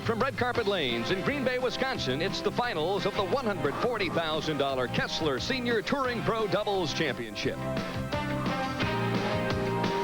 from Red Carpet Lanes in Green Bay, Wisconsin, it's the finals of the $140,000 Kessler Senior Touring Pro Doubles Championship.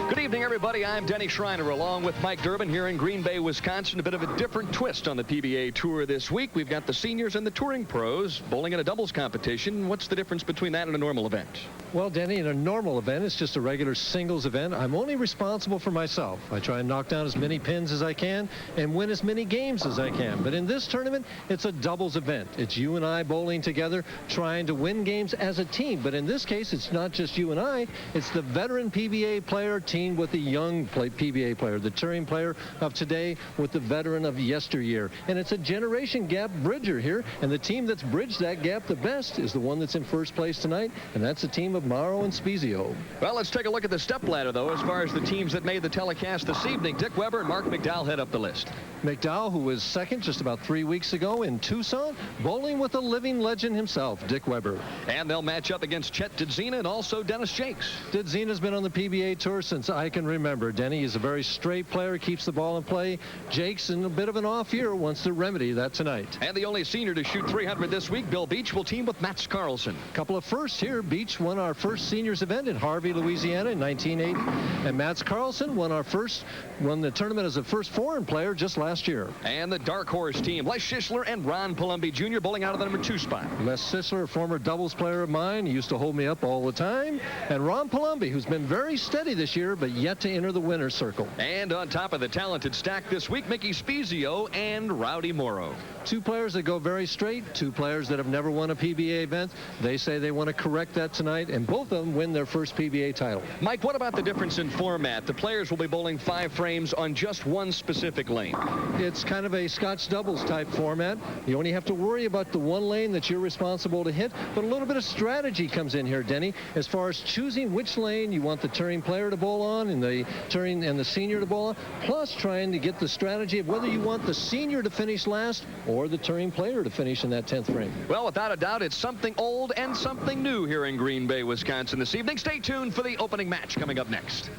Good evening, everybody. I'm Denny Schreiner along with Mike Durbin here in Green Bay, Wisconsin. A bit of a different twist on the PBA Tour this week. We've got the seniors and the touring pros bowling in a doubles competition. What's the difference between that and a normal event? Well, Denny, in a normal event, it's just a regular singles event. I'm only responsible for myself. I try and knock down as many pins as I can and win as many games as I can. But in this tournament, it's a doubles event. It's you and I bowling together, trying to win games as a team. But in this case, it's not just you and I. It's the veteran PBA player team with the young PBA player, the touring player of today with the veteran of yesteryear. And it's a generation gap bridger here. And the team that's bridged that gap the best is the one that's in first place tonight. And that's the team of Morrow and Spiezio. Well, let's take a look at the step ladder, though, as far as the teams that made the telecast this evening. Dick Weber and Marc McDowell head up the list. McDowell, who was second just about 3 weeks ago in Tucson, bowling with a living legend himself, Dick Weber. And they'll match up against Chet Dziedzina and also Dennis Jacques. Dziedzina's been on the PBA Tour since I can remember. Denny is a very straight player, keeps the ball in play. Jacques, in a bit of an off year, wants to remedy that tonight. And the only senior to shoot 300 this week, Bill Beach, will team with Karlsson. Couple of firsts here. Beach won our first seniors event in Harvey, Louisiana in 1980. And Karlsson won the tournament as a first foreign player just last year. And the dark horse team, Schissler and Palombi Jr. bowling out of the number 2 spot. Schissler, a former doubles player of mine, he used to hold me up all the time. And Palombi, who's been very steady this year, but yet to enter the winner's circle. And on top of the talented stack this week, Spiezio and Rowdy Morrow. 2 players that go very straight, 2 players that have never won a PBA event. They say they want to correct that tonight, and both of them win their first PBA title. Mike, what about the difference in format? The players will be bowling 5 frames on just one specific lane. It's kind of a Scotch doubles type format. You only have to worry about the one lane that you're responsible to hit, but a little bit of strategy comes in here, Denny, as far as choosing which lane you want the touring player to bowl on and the touring and the senior to bowl on, plus trying to get the strategy of whether you want the senior to finish last or the touring player to finish in that 10th frame. Well, without a doubt, it's something old and something new here in Green Bay, Wisconsin this evening. Stay tuned for the opening match coming up next.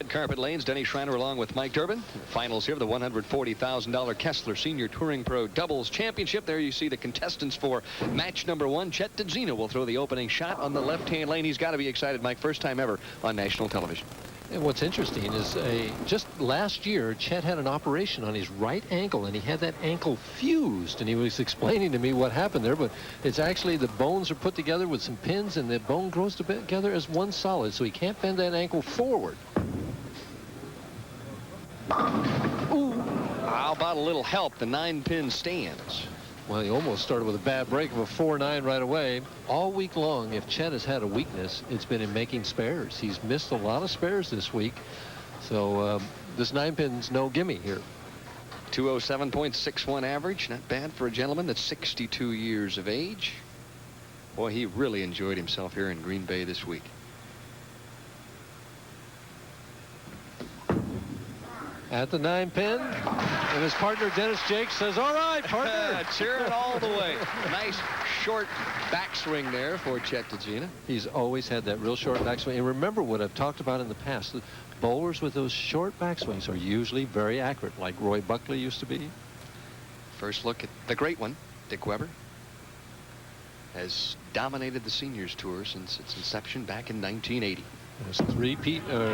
Carpet Lanes, Denny Schreiner along with Mike Durbin. Finals here of the $140,000 Kessler Senior Touring Pro Doubles Championship. There you see the contestants for match number 1. Chet Dziedzina will throw the opening shot on the left-hand lane. He's got to be excited, Mike. First time ever on national television. And what's interesting is just last year, Chet had an operation on his right ankle, and he had that ankle fused, and he was explaining to me what happened there, but it's actually the bones are put together with some pins, and the bone grows together as one solid, so he can't bend that ankle forward. Ooh. How about a little help? The 9-pin stands. Well, he almost started with a bad break of a 4-9 right away. All week long, if Chet has had a weakness, it's been in making spares. He's missed a lot of spares this week. So this 9-pin's no gimme here. 207.61 average. Not bad for a gentleman that's 62 years of age. Boy, he really enjoyed himself here in Green Bay this week. At the 9-pin, and his partner Dennis Jacques says, "All right, partner." Cheering all the way. Nice short backswing there for Chet Dziedzina. He's always had that real short backswing. And remember what I've talked about in the past. The bowlers with those short backswings are usually very accurate, like Roy Buckley used to be. First look at the great one, Dick Weber. Has dominated the seniors tour since its inception back in 1980. There's 3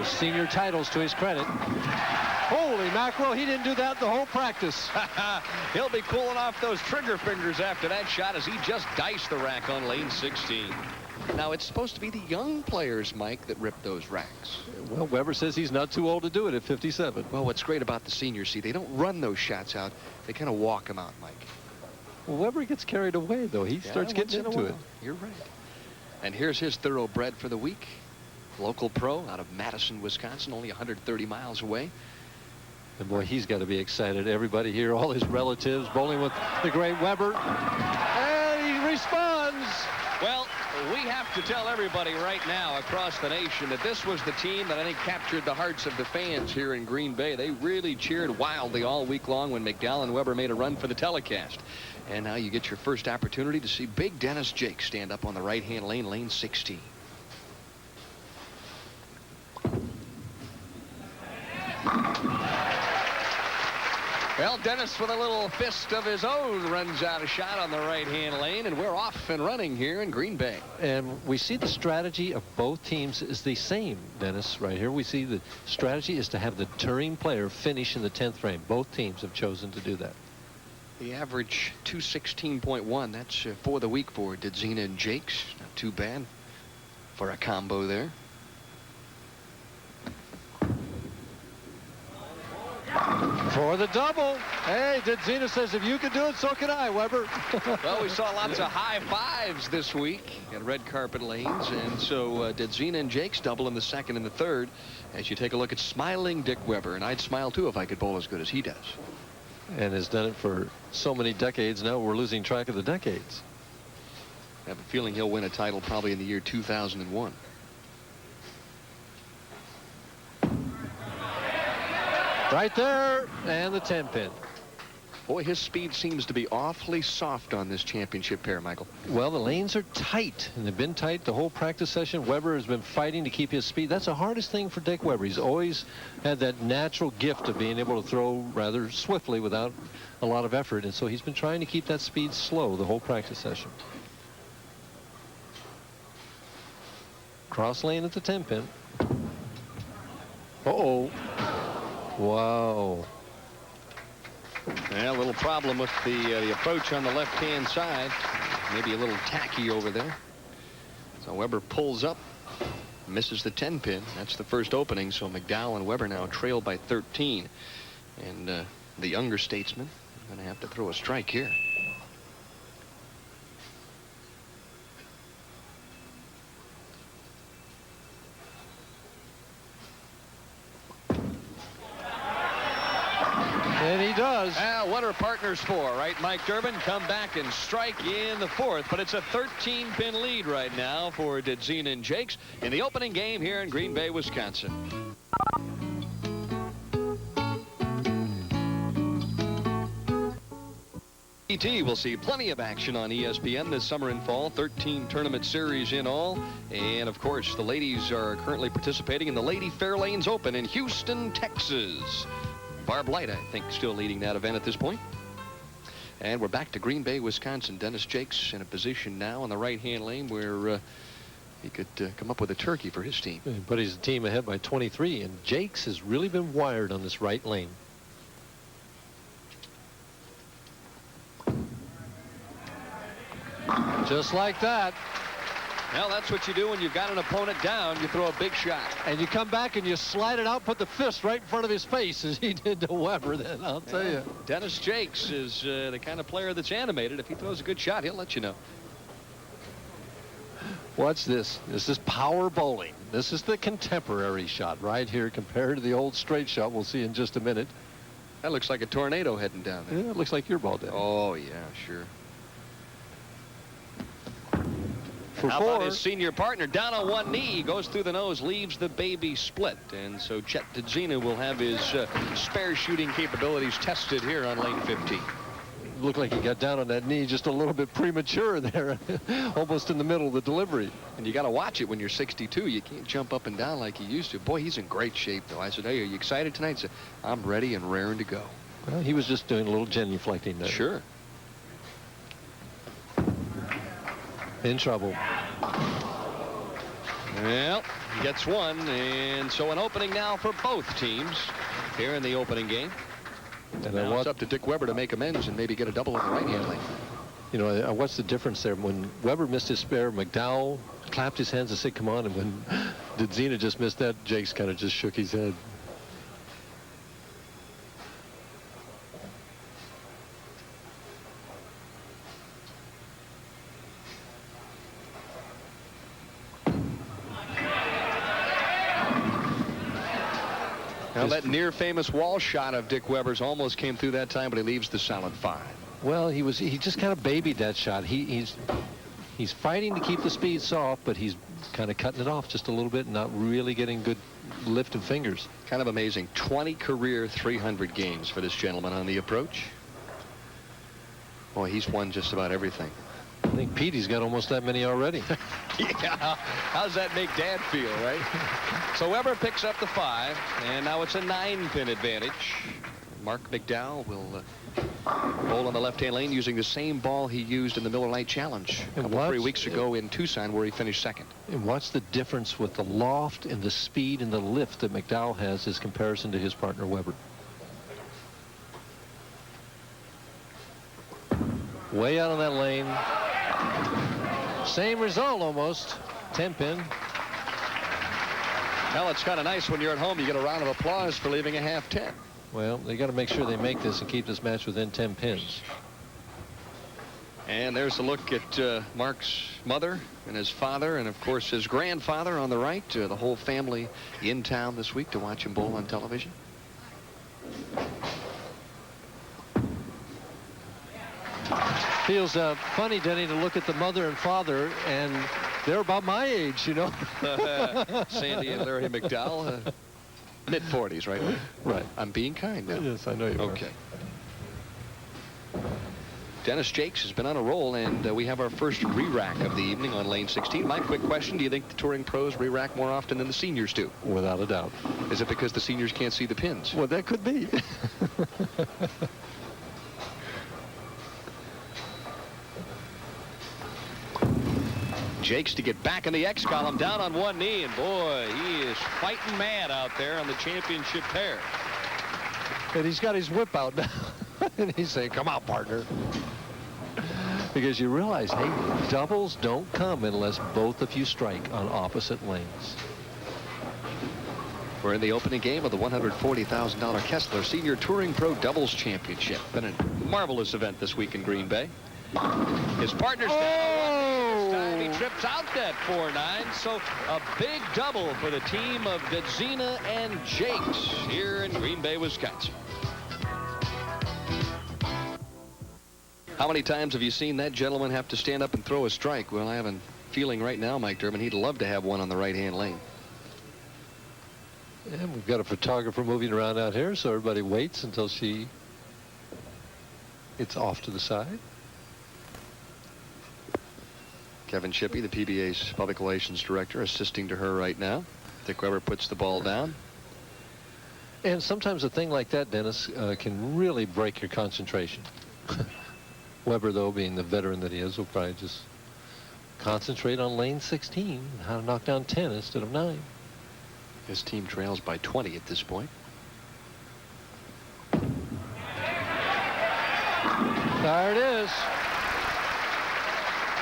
senior titles to his credit. Holy mackerel, he didn't do that the whole practice. He'll be cooling off those trigger fingers after that shot as he just diced the rack on lane 16. Now, it's supposed to be the young players, Mike, that rip those racks. Well, Weber says he's not too old to do it at 57. Well, what's great about the seniors, see, they don't run those shots out. They kind of walk them out, Mike. Well, Weber gets carried away, though. He starts getting into it. You're right. And here's his thoroughbred for the week. Local pro out of Madison, Wisconsin, only 130 miles away. And boy, he's got to be excited. Everybody here, all his relatives, bowling with the great Weber. And he responds. Well, we have to tell everybody right now across the nation that this was the team that I think captured the hearts of the fans here in Green Bay. They really cheered wildly all week long when McDowell and Weber made a run for the telecast. And now you get your first opportunity to see big Dennis Jacques stand up on the right-hand lane, lane 16. Well, Dennis with a little fist of his own runs out a shot on the right-hand lane, and we're off and running here in Green Bay. And we see the strategy of both teams is the same, Dennis. Right here we see the strategy is to have the turning player finish in the 10th frame. Both teams have chosen to do that. The average 216.1. That's for the week for Dziedzina and Jacques. Not too bad for a combo there. For the double. Hey, Dziedzina says if you can do it, so can I, Weber. Well, we saw lots of high fives this week at red carpet lanes, and so Dziedzina and Jacques double in the second and the third. As you take a look at smiling Dick Weber, and I'd smile too if I could bowl as good as he does. And has done it for so many decades now we're losing track of the decades. I have a feeling he'll win a title probably in the year 2001. Right there, and the 10-pin. Boy, his speed seems to be awfully soft on this championship pair, Michael. Well, the lanes are tight, and they've been tight the whole practice session. Weber has been fighting to keep his speed. That's the hardest thing for Dick Weber. He's always had that natural gift of being able to throw rather swiftly without a lot of effort, and so he's been trying to keep that speed slow the whole practice session. Cross lane at the 10-pin. Uh-oh. Wow. Yeah, a little problem with the approach on the left-hand side. Maybe a little tacky over there. So Weber pulls up, misses the 10-pin. That's the first opening, so McDowell and Weber now trail by 13. And the younger statesman going to have to throw a strike here. And he does. What are partners for, right? Mike Durbin come back and strike in the fourth, but it's a 13-pin lead right now for Dziedzina and Jacques in the opening game here in Green Bay, Wisconsin. We'll see plenty of action on ESPN this summer and fall. 13 tournament series in all. And, of course, the ladies are currently participating in the Lady Fairlanes Open in Houston, Texas. Barb Light, I think, still leading that event at this point. And we're back to Green Bay, Wisconsin. Dennis Jacques in a position now on the right-hand lane where he could come up with a turkey for his team. But he's a team ahead by 23, and Jacques has really been wired on this right lane. Just like that. Well, that's what you do when you've got an opponent down. You throw a big shot. And you come back and you slide it out, put the fist right in front of his face as he did to Weber then, I'll tell you. Dennis Jacques is the kind of player that's animated. If he throws a good shot, he'll let you know. Watch this. This is power bowling. This is the contemporary shot right here compared to the old straight shot we'll see in just a minute. That looks like a tornado heading down there. Yeah, it looks like your ball did. Oh, yeah, sure. How How about his senior partner down on one knee, goes through the nose, leaves the baby split, and so Chet Dziedzina will have his spare shooting capabilities tested here on lane 15. Looked like he got down on that knee just a little bit premature there, almost in the middle of the delivery. And you got to watch it when you're 62. You can't jump up and down like you used to. Boy, he's in great shape, though. I said, hey, are you excited tonight? He said, I'm ready and raring to go. Well, he was just doing a little genuflecting there. Sure. In trouble. Well, he gets one, and so an opening now for both teams here in the opening game. And now it's up to Dick Weber to make amends and maybe get a double in the right-hand lane. You know, what's the difference there? When Weber missed his spare, McDowell clapped his hands and said, come on. And when Dziedzina just missed that, Jacques kind of just shook his head. Now that near famous wall shot of Dick Weber's almost came through that time, but he leaves the solid 5. Well, he just kind of babied that shot. He's fighting to keep the speed soft, but he's kind of cutting it off just a little bit and not really getting good lift of fingers. Kind of amazing. 20 career 300 games for this gentleman on the approach. Boy, he's won just about everything. I think Petey's got almost that many already. Yeah, how's that make Dad feel, right? So Weber picks up the 5, and now it's a 9-pin advantage. Marc McDowell will bowl on the left-hand lane using the same ball he used in the Miller Lite Challenge a couple 3 weeks ago in Tucson, where he finished second. And what's the difference with the loft and the speed and the lift that McDowell has as comparison to his partner Weber? Way out on that lane. Same result almost. 10-pin. Well, it's kind of nice when you're at home. You get a round of applause for leaving a half 10. Well, they got to make sure they make this and keep this match within 10 pins. And there's a look at Marc's mother and his father, and of course his grandfather on the right. The whole family in town this week to watch him bowl on television. Feels funny, Denny, to look at the mother and father, and they're about my age, you know. Sandy and Larry McDowell, mid-40s, right? Right. I'm being kind now. Yes, I know you are. Okay. Dennis Jacques has been on a roll, and we have our first re-rack of the evening on lane 16. My quick question, do you think the touring pros re-rack more often than the seniors do? Without a doubt. Is it because the seniors can't see the pins? Well, that could be. Jacques to get back in the X column, down on one knee, and boy, he is fighting mad out there on the championship pair. And he's got his whip out now. And he's saying, come on, partner. Because you realize, hey, doubles don't come unless both of you strike on opposite lanes. We're in the opening game of the $140,000 Kessler Senior Touring Pro Doubles Championship. Been a marvelous event this week in Green Bay. His partner's down. This time he trips out that 4-9. So a big double for the team of Dziedzina and Jacques here in Green Bay, Wisconsin. How many times have you seen that gentleman have to stand up and throw a strike? Well, I have a feeling right now, Mike Durbin, he'd love to have one on the right-hand lane. And we've got a photographer moving around out here, so everybody waits until she gets off to the side. Kevin Shippey, the PBA's Public Relations Director, assisting to her right now. Dick Weber puts the ball down. And sometimes a thing like that, Dennis, can really break your concentration. Weber, though, being the veteran that he is, will probably just concentrate on lane 16, how to knock down 10 instead of 9. His team trails by 20 at this point. There it is.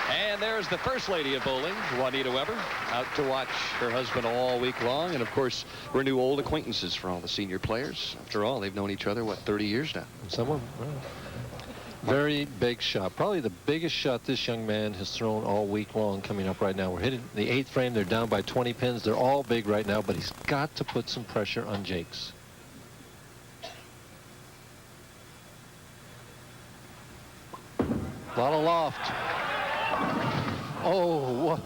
And there's the first lady of bowling, Juanita Weber, out to watch her husband all week long. And, of course, we're new old acquaintances for all the senior players. After all, they've known each other, what, 30 years now? Someone, right. Very big shot. Probably the biggest shot this young man has thrown all week long coming up right now. We're hitting the 8th frame. They're down by 20 pins. They're all big right now, but he's got to put some pressure on Jacques. A lot of loft. Oh, what?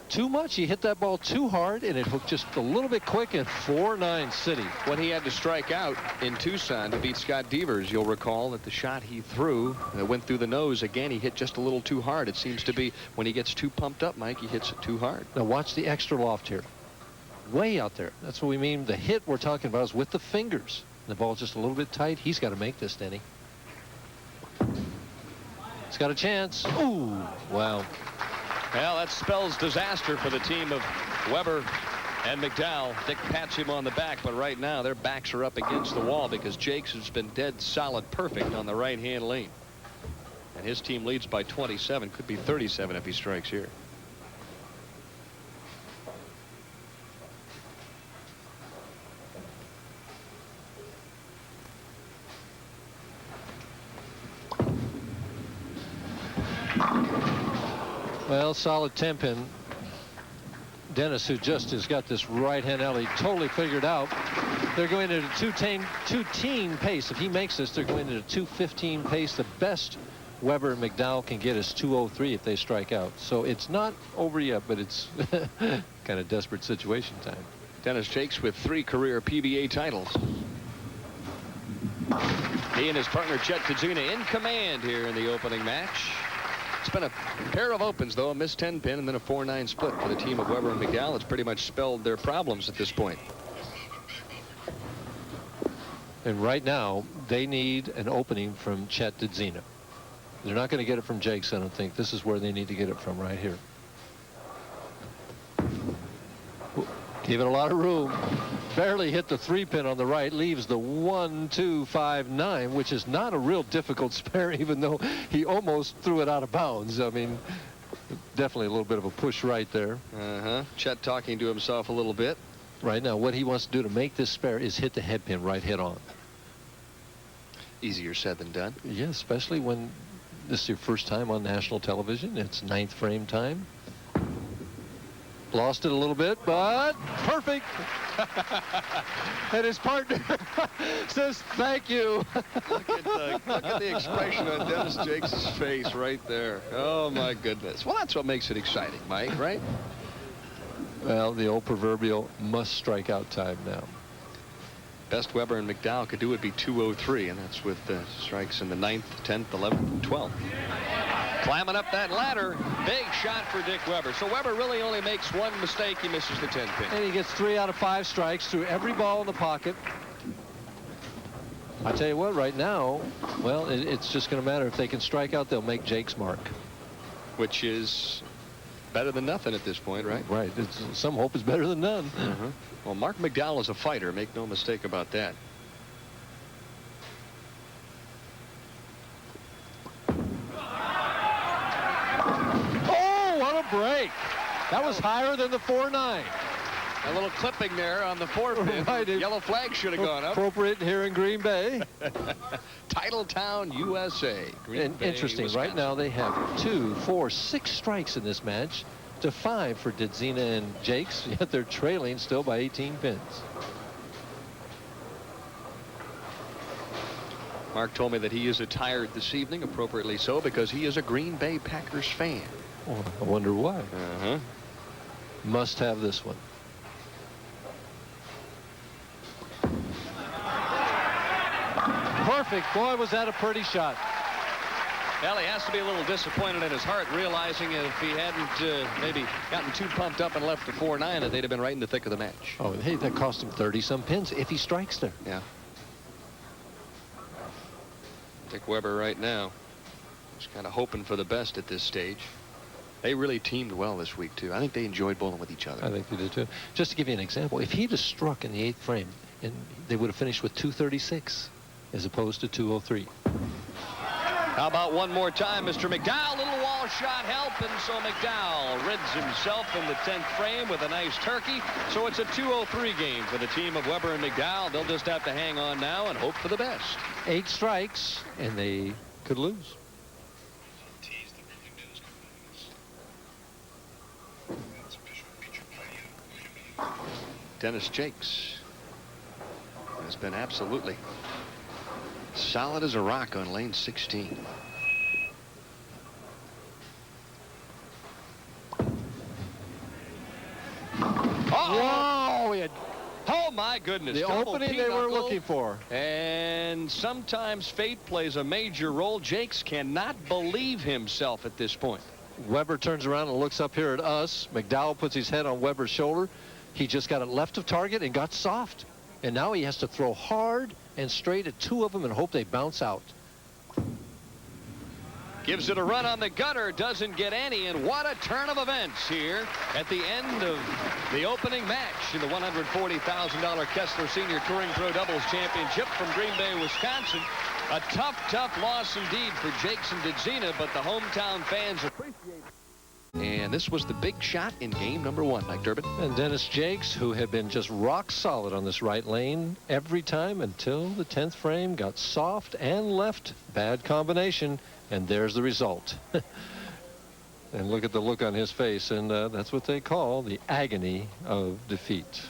Too much. He hit that ball too hard, and it hooked just a little bit quick at 4-9 City. When he had to strike out in Tucson to beat Scott Devers, you'll recall that the shot he threw that went through the nose, again, he hit just a little too hard. It seems to be when he gets too pumped up, Mike, he hits it too hard. Now watch the extra loft here. Way out there. That's what we mean. The hit we're talking about is with the fingers. The ball's just a little bit tight. He's got to make this, Denny. He's got a chance. Ooh, wow. Well, that spells disaster for the team of Weber and McDowell. Dick pats him on the back, but right now their backs are up against the wall because Jacques has been dead solid perfect on the right-hand lane. And his team leads by 27. Could be 37 if he strikes here. Well, solid 10-pin. Dennis, who just has got this right-hand alley totally figured out. They're going at a 2-teen pace. If he makes this, they're going at a 2:15 pace. The best Weber and McDowell can get is 2:03 if they strike out. So it's not over yet, but it's kind of desperate situation time. Dennis Jacques with 3 career PBA titles. He and his partner Chet Dziedzina in command here in the opening match. It's been a pair of opens, though, a missed 10-pin and then a 4-9 split for the team of Weber and McDowell. It's pretty much spelled their problems at this point. And right now, they need an opening from Chet Dziedzina. They're not going to get it from Jacques, I don't think. This is where they need to get it from, right here. Give it a lot of room. Barely hit the 3-pin on the right. Leaves the 1, 2, 5, 9, which is not a real difficult spare, even though he almost threw it out of bounds. I mean, definitely a little bit of a push right there. Chet talking to himself a little bit. Right now, what he wants to do to make this spare is hit the head pin right head on. Easier said than done. Yeah, especially when this is your first time on national television. It's 9th frame time. Lost it a little bit, but perfect. And his partner says thank you. Look at the expression on Dennis Jacques' face right there. Oh my goodness. Well, that's what makes it exciting, Mike, right? Well, the old proverbial must strike out time now. Best Weber and McDowell could do would be 203, and that's with the strikes in the 9th, 10th, 11th, and 12th. Climbing up that ladder. Big shot for Dick Weber. So Weber really only makes one mistake. He misses the 10 pin. And he gets 3 out of 5 strikes through every ball in the pocket. I tell you what, right now, well, it's just going to matter if they can strike out. They'll make Jacques mark, which is better than nothing at this point, right? Right. Some hope is better than none. Well, Marc McDowell is a fighter. Make no mistake about that. Oh, what a break. That was higher than the 4-9. A little clipping there on the 4-pin. Right. Yellow flag should have gone up. Appropriate here in Green Bay. Titletown, USA. Green Bay, interesting. Wisconsin. Right now they have 2, 4, 6 strikes in this match to 5 for Dziedzina and Jacques, yet they're trailing still by 18 pins. Marc told me that he is attired this evening, appropriately so, because he is a Green Bay Packers fan. Oh, I wonder why. Must have this one. Perfect. Boy, was that a pretty shot. Well, he has to be a little disappointed in his heart, realizing if he hadn't maybe gotten too pumped up and left the 4-9, that they'd have been right in the thick of the match. Oh, hey, that cost him 30-some pins if he strikes there. Yeah. Dick Weber right now is kind of hoping for the best at this stage. They really teamed well this week, too. I think they enjoyed bowling with each other. I think they did, too. Just to give you an example, if he'd have struck in the 8th frame, and they would have finished with 236 as opposed to 203. How about one more time, Mr. McDowell? Little wall shot help, and so McDowell rids himself in the 10th frame with a nice turkey. So it's a 203 game for the team of Weber and McDowell. They'll just have to hang on now and hope for the best. 8 strikes, and they could lose. Dennis Jacques has been absolutely solid as a rock on lane 16. Whoa! Oh my goodness. The opening they were looking for. And sometimes fate plays a major role. Jacques cannot believe himself at this point. Weber turns around and looks up here at us. McDowell puts his head on Weber's shoulder. He just got it left of target and got soft. And now he has to throw hard and straight at 2 of them and hope they bounce out. Gives it a run on the gutter, doesn't get any, and what a turn of events here at the end of the opening match in the $140,000 Kessler Senior Touring Pro Doubles Championship from Green Bay, Wisconsin. A tough loss indeed for Jacques and Dziedzina, but the hometown fans appreciate it. And this was the big shot in game number 1, Mike Durbin. And Dennis Jacques, who had been just rock solid on this right lane every time until the 10th frame, got soft and left. Bad combination, and there's the result. And look at the look on his face, and that's what they call the agony of defeat.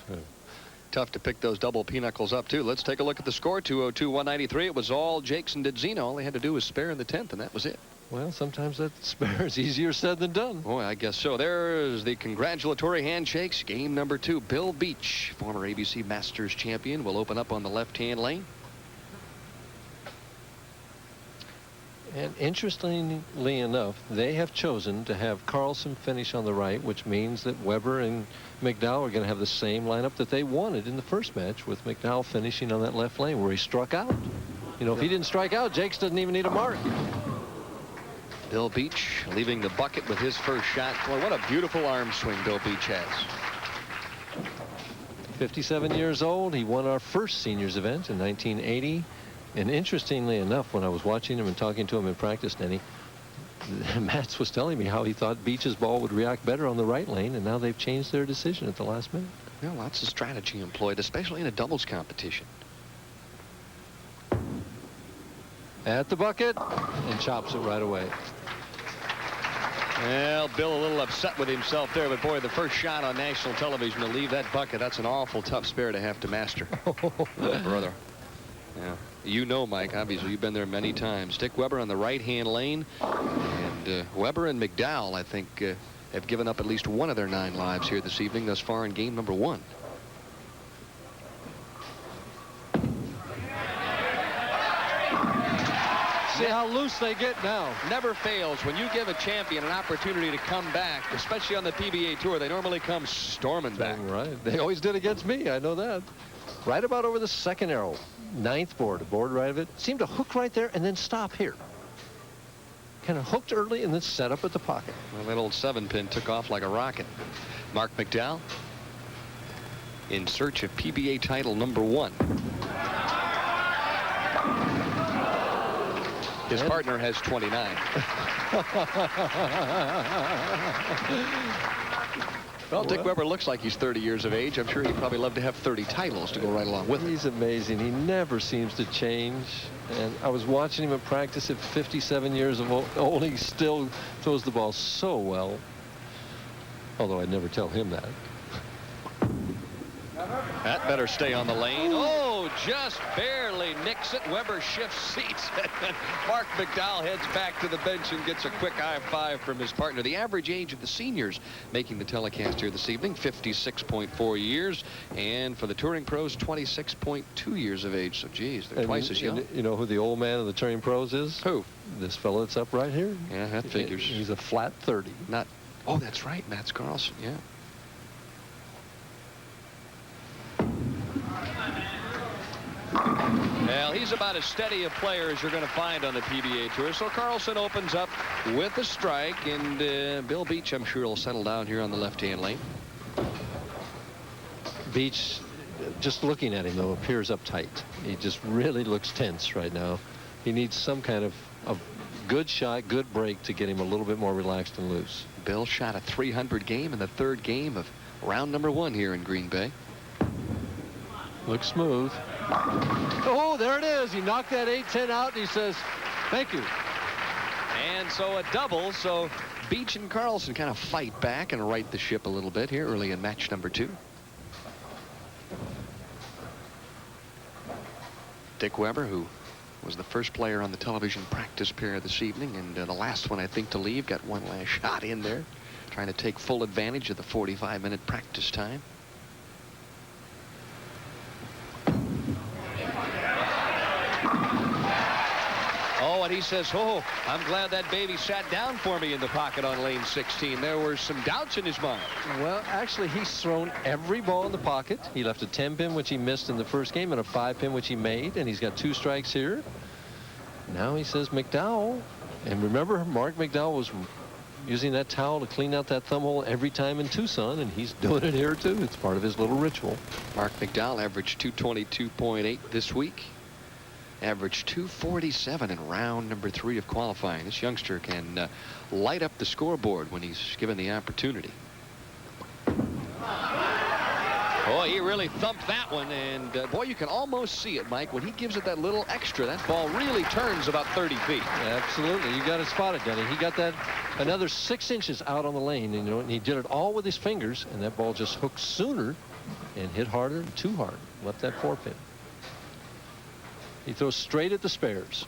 Tough to pick those double pinocchles up, too. Let's take a look at the score, 202-193. It was all Jacques and Dziedzina. All they had to do was spare in the 10th, and that was it. Well, sometimes that spare is easier said than done. Oh, I guess so. There's the congratulatory handshakes. Game number 2. Bill Beach, former ABC Masters champion, will open up on the left-hand lane. And interestingly enough, they have chosen to have Karlsson finish on the right, which means that Weber and McDowell are going to have the same lineup that they wanted in the first match, with McDowell finishing on that left lane where he struck out. You know, if he didn't strike out, Jacques doesn't even need a mark. Bill Beach leaving the bucket with his first shot. Boy, what a beautiful arm swing Bill Beach has. 57 years old. He won our first seniors event in 1980. And interestingly enough, when I was watching him and talking to him in practice, Denny, Mats was telling me how he thought Beach's ball would react better on the right lane, and now they've changed their decision at the last minute. Yeah, lots of strategy employed, especially in a doubles competition. At the bucket, and chops it right away. Well, Bill a little upset with himself there, but boy, the first shot on national television to leave that bucket, that's an awful tough spare to have to master. Brother. Yeah. You know, Mike, obviously you've been there many times. Dick Weber on the right-hand lane, and Weber and McDowell, I think, have given up at least one of their 9 lives here this evening thus far in game number 1. See how loose they get now. Never fails. When you give a champion an opportunity to come back, especially on the PBA Tour, they normally come storming back. Right. They always did against me. I know that. Right about over the second arrow. 9th board. A board right of it. Seemed to hook right there and then stop here. Kind of hooked early and then set up at the pocket. Well, that old 7-pin took off like a rocket. Marc McDowell in search of PBA title number 1. His partner has 29. Well, Dick Weber looks like he's 30 years of age. I'm sure he'd probably love to have 30 titles to go right along with it. He's amazing. He never seems to change. And I was watching him in practice at 57 years old. He still throws the ball so well. Although I'd never tell him that. That better stay on the lane. Oh, just barely nicks it. Weber shifts seats. Marc McDowell heads back to the bench and gets a quick high five from his partner. The average age of the seniors making the telecast here this evening, 56.4 years. And for the touring pros, 26.2 years of age. So, geez, they're twice as young. You know who the old man of the touring pros is? Who? This fellow that's up right here. Yeah, that figures. He's a flat 30. Not. Oh, that's right. Mats Karlsson. Yeah. Well, he's about as steady a player as you're going to find on the PBA Tour. So Karlsson opens up with a strike, and Bill Beach, I'm sure, will settle down here on the left-hand lane. Beach, just looking at him, though, appears uptight. He just really looks tense right now. He needs some kind of a good shot, good break to get him a little bit more relaxed and loose. Bill shot a 300 game in the 3rd game of round number 1 here in Green Bay. Looks smooth. Oh, there it is. He knocked that 8-10 out, and he says, thank you. And so a double. So Beach and Karlsson kind of fight back and right the ship a little bit here early in match number 2. Dick Weber, who was the first player on the television practice pair this evening, and the last one, I think, to leave, got one last shot in there, trying to take full advantage of the 45-minute practice time. Oh, and he says, oh, I'm glad that baby sat down for me in the pocket on lane 16. There were some doubts in his mind. Well, actually, he's thrown every ball in the pocket. He left a 10-pin, which he missed in the first game, and a 5-pin, which he made, and he's got 2 strikes here. Now he says McDowell. And remember, Marc McDowell was using that towel to clean out that thumb hole every time in Tucson, and he's doing it here, too. It's part of his little ritual. Marc McDowell averaged 222.8 this week. Averaged 247 in round number 3 of qualifying. This youngster can light up the scoreboard when he's given the opportunity. Oh, he really thumped that one, and boy, you can almost see it, Mike. When he gives it that little extra, that ball really turns about 30 feet. Absolutely. You got it spotted, Denny. He got that another 6 inches out on the lane, and, you know, and he did it all with his fingers, and that ball just hooked sooner and hit harder and too hard. Left that 4-pin. He throws straight at the spares.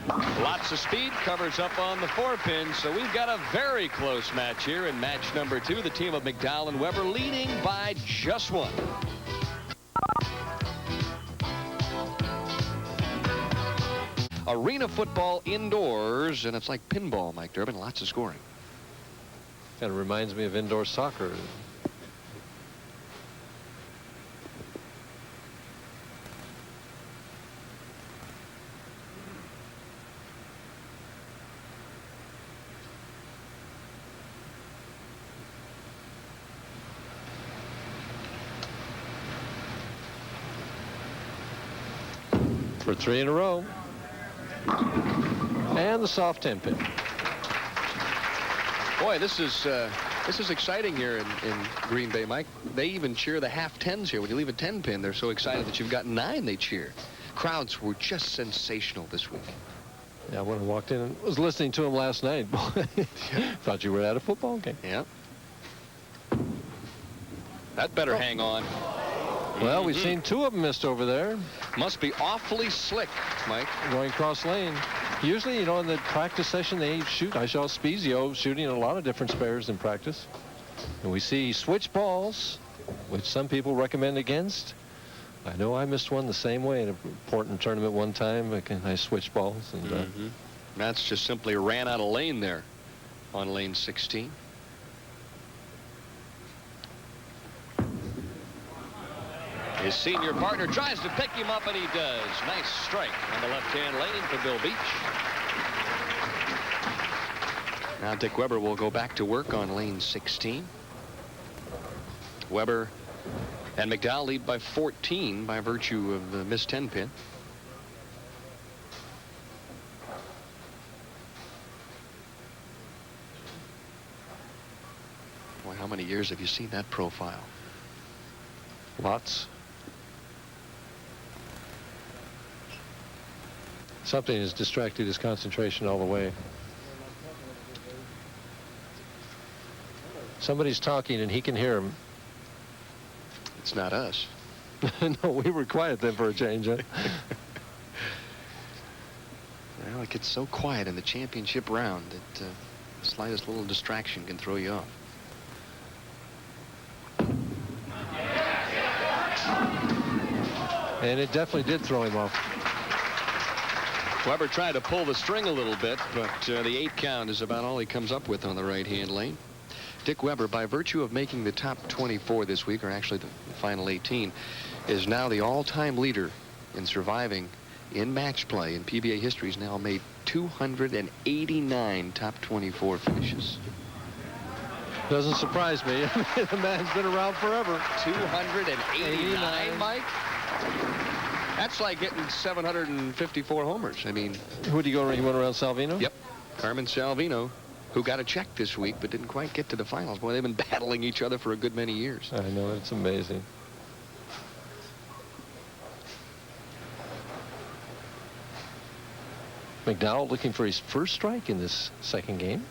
Lots of speed, covers up on the 4-pin, so we've got a very close match here in match number 2. The team of McDowell and Weber leading by just 1. arena football indoors, and it's like pinball, Mike Durbin. Lots of scoring. Kind of reminds me of indoor soccer. For 3 in a row. And the soft 10 pin. Boy, this is exciting here in Green Bay, Mike. They even cheer the half 10s here. When you leave a 10 pin, they're so excited that you've got 9 they cheer. Crowds were just sensational this week. Yeah, when I walked in and was listening to him last night, thought you were at a football game. Yeah. That better hang on. Well, we've seen 2 of them missed over there. Must be awfully slick, Mike. Going cross lane. Usually, you know, in the practice session, they shoot. I saw Spiezio shooting a lot of different spares in practice. And we see switch balls, which some people recommend against. I know I missed one the same way in an important tournament one time. I switched balls. And That's just simply ran out of lane there on lane 16. His senior partner tries to pick him up, and he does. Nice strike on the left-hand lane for Bill Beach. Now Dick Weber will go back to work on lane 16. Weber and McDowell lead by 14 by virtue of the missed 10 pin. Boy, how many years have you seen that profile? Lots. Something has distracted his concentration all the way. Somebody's talking and he can hear him. It's not us. No, we were quiet then for a change. Huh? Well, it gets so quiet in the championship round that the slightest little distraction can throw you off. And it definitely did throw him off. Weber tried to pull the string a little bit, but the 8 count is about all he comes up with on the right-hand lane. Dick Weber, by virtue of making the top 24 this week, or actually the final 18, is now the all-time leader in surviving in match play in PBA history. He's now made 289 top 24 finishes. Doesn't surprise me. The man's been around forever. 289, Mike? That's like getting 754 homers. I mean, who do you go? You went around Salvino? Yep, Carmen Salvino, who got a check this week but didn't quite get to the finals. Boy, they've been battling each other for a good many years. I know, it's amazing. McDowell looking for his first strike in this second game.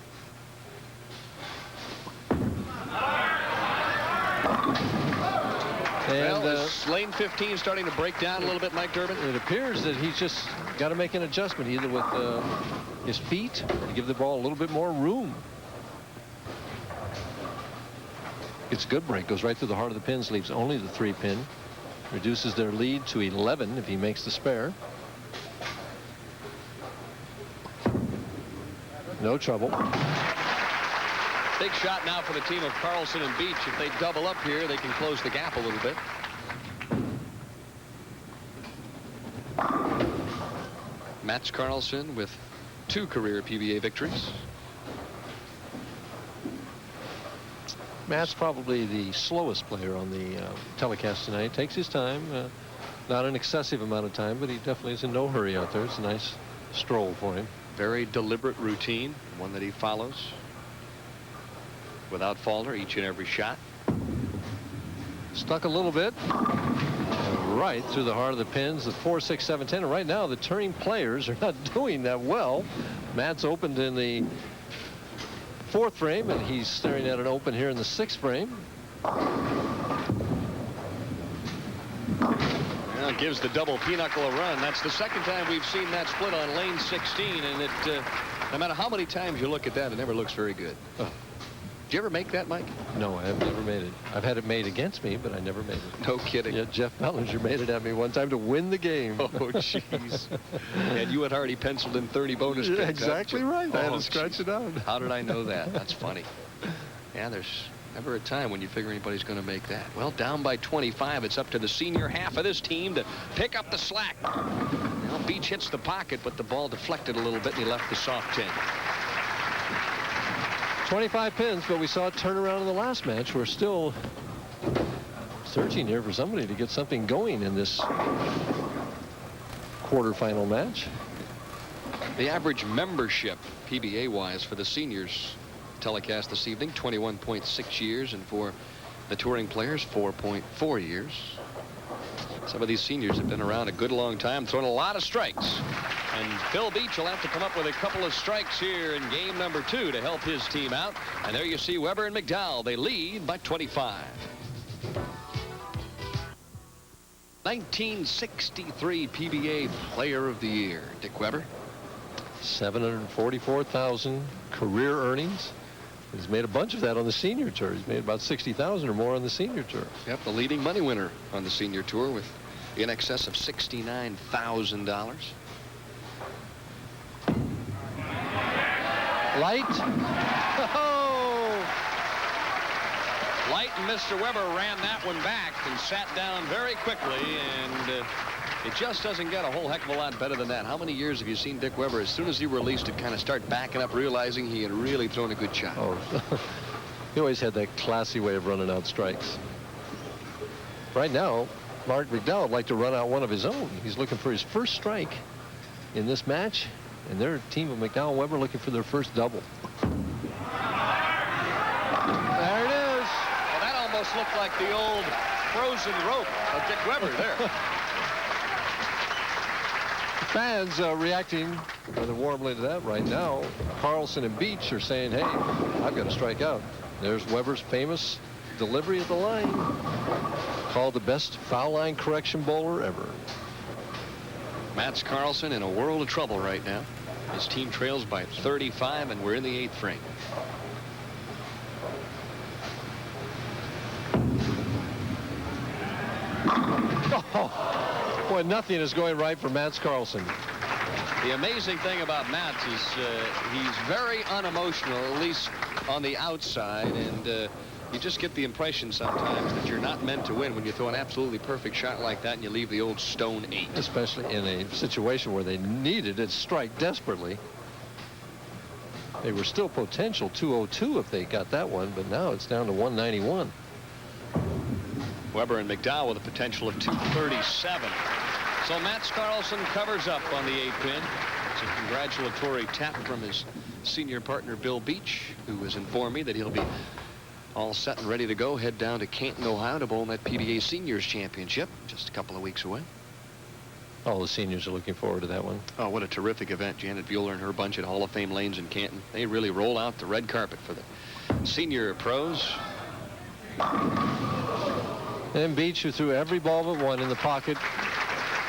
And well, is lane 15 starting to break down a little bit, Mike Durbin? It appears that he's just got to make an adjustment, either with his feet or to give the ball a little bit more room. It's a good break, goes right through the heart of the pins, leaves only the 3 pin. Reduces their lead to 11 if he makes the spare. No trouble. Big shot now for the team of Karlsson and Beach. If they double up here, they can close the gap a little bit. Mats Karlsson with 2 career PBA victories. Matt's probably the slowest player on the telecast tonight. Takes his time, not an excessive amount of time, but he definitely is in no hurry out there. It's a nice stroll for him. Very deliberate routine, one that he follows without falter each and every shot. Stuck a little bit. Right through the heart of the pins, the 4, 6, 7, 10. And right now, the turning players are not doing that well. Matt's opened in the 4th frame, and he's staring at an open here in the 6th frame. Well, gives the double pinochle a run. That's the second time we've seen that split on lane 16, and it, no matter how many times you look at that, it never looks very good. Did you ever make that, Mike? No, I have never made it. I've had it made against me, but I never made it. No kidding. Yeah, Jeff Bellinger made it at me one time to win the game. Oh, jeez. And you had already penciled in 30 bonus picks. Exactly right. I had to scratch geez. it out. How did I know that? That's funny. Yeah, there's never a time when you figure anybody's going to make that. Well, down by 25. It's up to the senior half of this team to pick up the slack. Well, Beach hits the pocket, but the ball deflected a little bit, and he left the soft tin. 25 pins, but we saw it turn around in the last match. We're still searching here for somebody to get something going in this quarterfinal match. The average membership, PBA-wise, for the seniors telecast this evening, 21.6 years, and for the touring players, 4.4 years. Some of these seniors have been around a good long time, throwing a lot of strikes. And Bill Beach will have to come up with a couple of strikes here in game number 2 to help his team out. And there you see Weber and McDowell. They lead by 25. 1963 PBA Player of the Year, Dick Weber. $744,000 career earnings. He's made a bunch of that on the senior tour. He's made about $60,000 or more on the senior tour. Yep, the leading money winner on the senior tour with in excess of $69,000. Light. Oh! Light and Mr. Weber ran that one back and sat down very quickly, and it just doesn't get a whole heck of a lot better than that. How many years have you seen Dick Weber, as soon as he released it, kind of start backing up, realizing he had really thrown a good shot? Oh, he always had that classy way of running out strikes. Right now, Marc McDowell would like to run out one of his own. He's looking for his first strike in this match, and their team of McDowell and Weber looking for their first double. There it is. Well, that almost looked like the old frozen rope of Dick Weber there. Fans reacting rather warmly to that right now. Karlsson and Beach are saying, hey, I've got to strike out. There's Weber's famous delivery at the line, called the best foul line correction bowler ever. Mats Karlsson in a world of trouble right now. His team trails by 35, and we're in the 8th frame. Oh, boy, nothing is going right for Mats Karlsson. The amazing thing about Mats is he's very unemotional, at least on the outside, and you just get the impression sometimes that you're not meant to win when you throw an absolutely perfect shot like that and you leave the old stone 8. Especially in a situation where they needed it strike desperately. They were still potential 202 if they got that one, but now it's down to 191. Weber and McDowell with a potential of 237. So Mats Karlsson covers up on the 8 pin. It's a congratulatory tap from his senior partner Bill Beach, who has informed me that he'll be all set and ready to go, head down to Canton, Ohio to bowl in that PBA Seniors Championship just a couple of weeks away. All the seniors are looking forward to that one. Oh, what a terrific event. Janet Bueller and her bunch at Hall of Fame Lanes in Canton. They really roll out the red carpet for the senior pros. And Beach, who threw every ball but one in the pocket.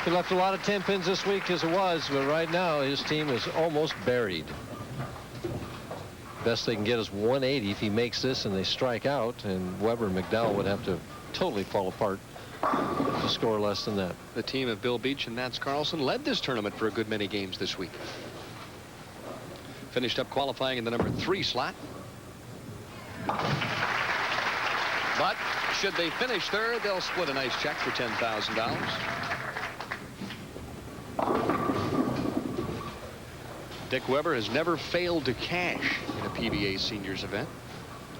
He left a lot of 10 pins this week as it was, but right now his team is almost buried. Best they can get is 180 if he makes this and they strike out, and Weber and McDowell would have to totally fall apart to score less than that. The team of Bill Beach and Mats Karlsson led this tournament for a good many games this week. Finished up qualifying in the number 3 slot. But should they finish third, they'll split a nice check for $10,000. Dick Weber has never failed to cash in a PBA Seniors event.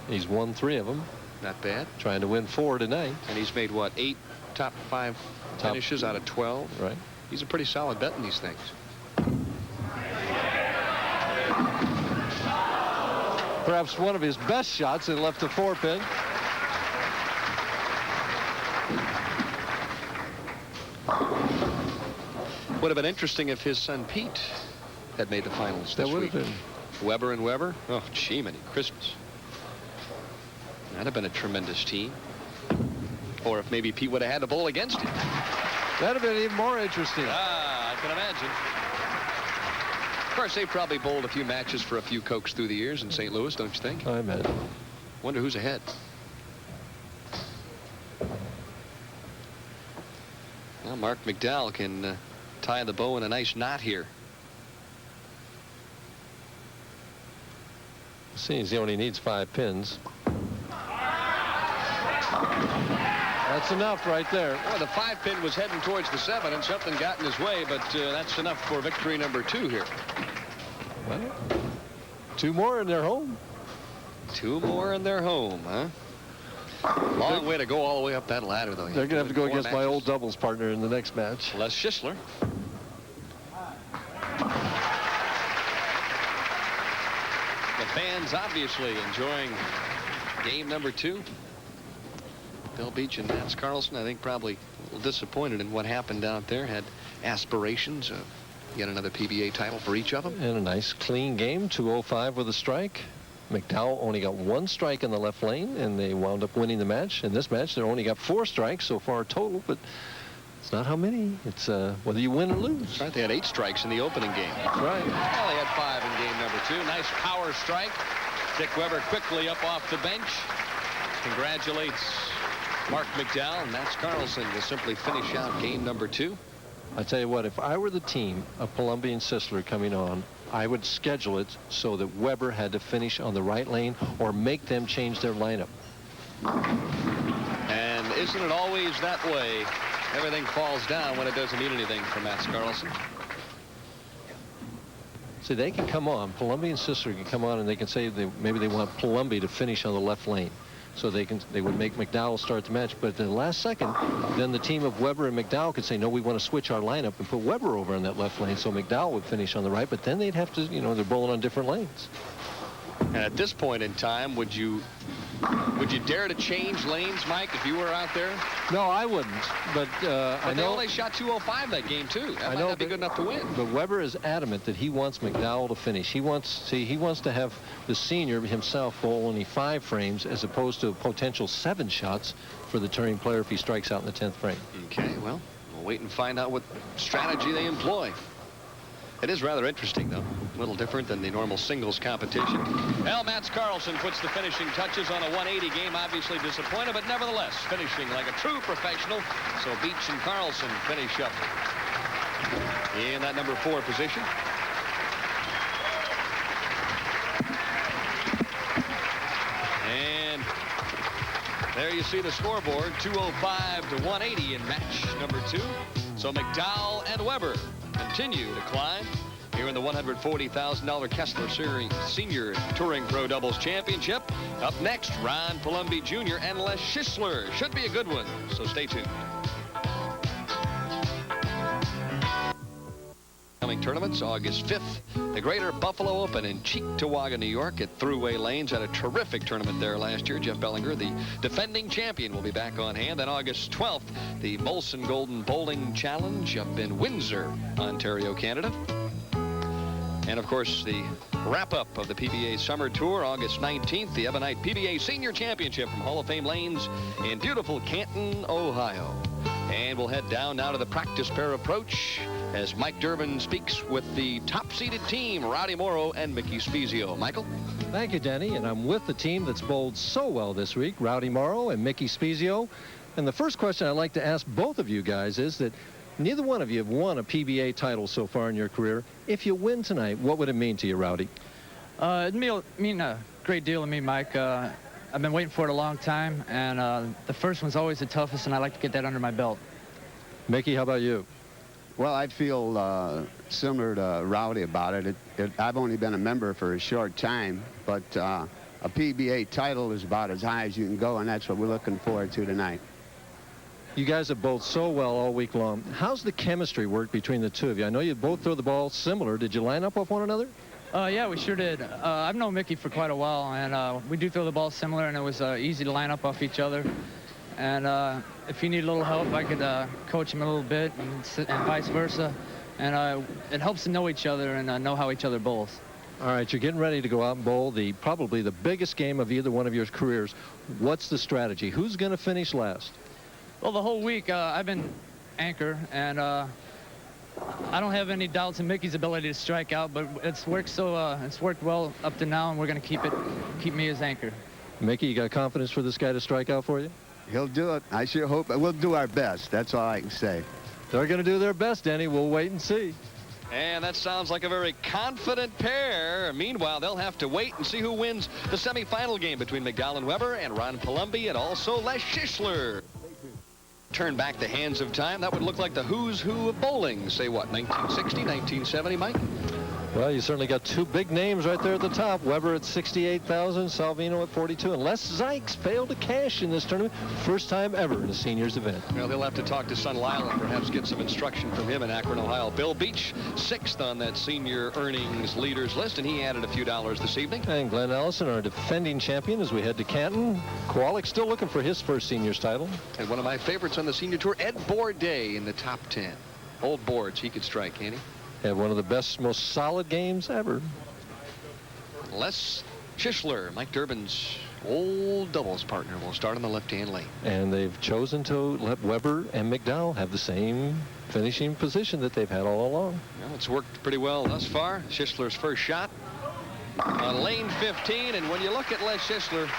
He's won 3 of them. Not bad. Trying to win 4 tonight. And he's made, what, 8 top 5 finishes out of 12? Right. He's a pretty solid bet in these things. Perhaps one of his best shots and left the 4 pin. Would have been interesting if his son Pete had made the finals this week. That would have been. Weber and Weber. Oh, gee, many Christmas. That'd have been a tremendous team. Or if maybe Pete would have had to bowl against him. That'd have been even more interesting. Ah, I can imagine. Of course, they probably bowled a few matches for a few Cokes through the years in St. Louis, don't you think? I imagine. Wonder who's ahead. Well, Marc McDowell can tie the bow in a nice knot here. Seems he only needs 5 pins. That's enough right there. Well, the 5-pin was heading towards the 7, and something got in his way, but that's enough for victory number 2 here. Well, 2 more and they're home. 2 more and they're home, huh? Long way to go all the way up that ladder, though. They're going to have to go against my old doubles partner in the next match. Les Schissler. The fans obviously enjoying game number 2. Bill Beach and Karlsson, I think, probably a little disappointed in what happened out there. Had aspirations of yet another PBA title for each of them. And a nice clean game, 205 with a strike. McDowell only got 1 strike in the left lane, and they wound up winning the match. In this match, they only got 4 strikes so far total, but it's not how many. It's whether you win or lose. That's right. They had 8 strikes in the opening game. That's right. Well, they had 5 in game number 2. Nice power strike. Dick Weber quickly up off the bench. Congratulates Marc McDowell, and Karlsson will simply finish out game number 2. I tell you what, if I were the team of Palombi and Schissler coming on, I would schedule it so that Weber had to finish on the right lane or make them change their lineup. And isn't it always that way? Everything falls down when it doesn't mean anything for Karlsson. See, they can come on. Palombi and Schissler can come on and they can say maybe they want Palombi to finish on the left lane. So they would make McDowell start the match, but at the last second, then the team of Weber and McDowell could say, no, we want to switch our lineup and put Weber over on that left lane, so McDowell would finish on the right, but then they'd have to, they're bowling on different lanes. And at this point in time, would you dare to change lanes, Mike, if you were out there? No, I wouldn't. But I know they only shot 205 that game too. That might not be good enough to win. But Weber is adamant that he wants McDowell to finish. He wants to have the senior himself bowl only 5 frames as opposed to a potential 7 shots for the turning player if he strikes out in the 10th frame. Okay, well, we'll wait and find out what strategy they employ. It is rather interesting, though. A little different than the normal singles competition. Well, Karlsson puts the finishing touches on a 180 game. Obviously disappointed, but nevertheless finishing like a true professional. So Beach and Karlsson finish up in that number 4 position. And there you see the scoreboard, 205 to 180 in match number 2. So McDowell and Weber continue to climb here in the $140,000 Kessler Series Senior Touring Pro Doubles Championship. Up next, Ron Palombi Jr. and Les Schissler. Should be a good one, so stay tuned. Coming tournaments, August 5th, the Greater Buffalo Open in Cheektowaga, New York at Thruway Lanes. Had a terrific tournament there last year. Jeff Bellinger, the defending champion, will be back on hand. Then August 12th, the Molson Golden Bowling Challenge up in Windsor, Ontario, Canada. And, of course, the wrap-up of the PBA Summer Tour, August 19th, the Ebonite PBA Senior Championship from Hall of Fame Lanes in beautiful Canton, Ohio. And we'll head down now to the practice pair approach as Mike Durbin speaks with the top-seeded team, Rowdy Morrow and Mickey Spiezio. Michael? Thank you, Denny. And I'm with the team that's bowled so well this week, Rowdy Morrow and Mickey Spiezio. And the first question I'd like to ask both of you guys is that neither one of you have won a PBA title so far in your career. If you win tonight, what would it mean to you, Rowdy? It'd mean a great deal to me, Mike. I've been waiting for it a long time, and the first one's always the toughest, and I like to get that under my belt. Mickey, how about you? Well, I feel similar to Rowdy about it. I've only been a member for a short time, but a PBA title is about as high as you can go, and that's what we're looking forward to tonight. You guys have bowled so well all week long. How's the chemistry work between the two of you? I know you both throw the ball similar. Did you line up with one another? Yeah, we sure did. I've known Mickey for quite a while, and we do throw the ball similar, and it was easy to line up off each other. And if you need a little help, I could coach him a little bit, and vice versa. And it helps to know each other and know how each other bowls. All right, you're getting ready to go out and bowl probably the biggest game of either one of your careers. What's the strategy? Who's going to finish last? Well, the whole week I've been anchor, and I don't have any doubts in Mickey's ability to strike out, but it's worked well up to now, and we're going to keep me as anchor. Mickey, you got confidence for this guy to strike out for you? He'll do it. I sure hope. We'll do our best. That's all I can say. They're going to do their best, Denny. We'll wait and see. And that sounds like a very confident pair. Meanwhile, they'll have to wait and see who wins the semifinal game between McDowell and Weber and Ron Palombi and also Les Schissler. Turn back the hands of time. That would look like the who's who of bowling. Say what, 1960, 1970, Mike? Well, you certainly got two big names right there at the top. Weber at 68,000, Salvino at 42, and Les Zykes failed to cash in this tournament. First time ever in a seniors event. Well, they'll have to talk to son Lyle and perhaps get some instruction from him in Akron, Ohio. Bill Beach, 6th on that senior earnings leaders list, and he added a few dollars this evening. And Glenn Ellison, our defending champion, as we head to Canton. Kowalik still looking for his first seniors title. And one of my favorites on the senior tour, Ed Bourday in the top 10. Old boards, he could strike, can't he? Had one of the best, most solid games ever. Les Schissler, Mike Durbin's old doubles partner, will start on the left-hand lane. And they've chosen to let Weber and McDowell have the same finishing position that they've had all along. Well, it's worked pretty well thus far. Schissler's first shot on lane 15, and when you look at Les Schissler,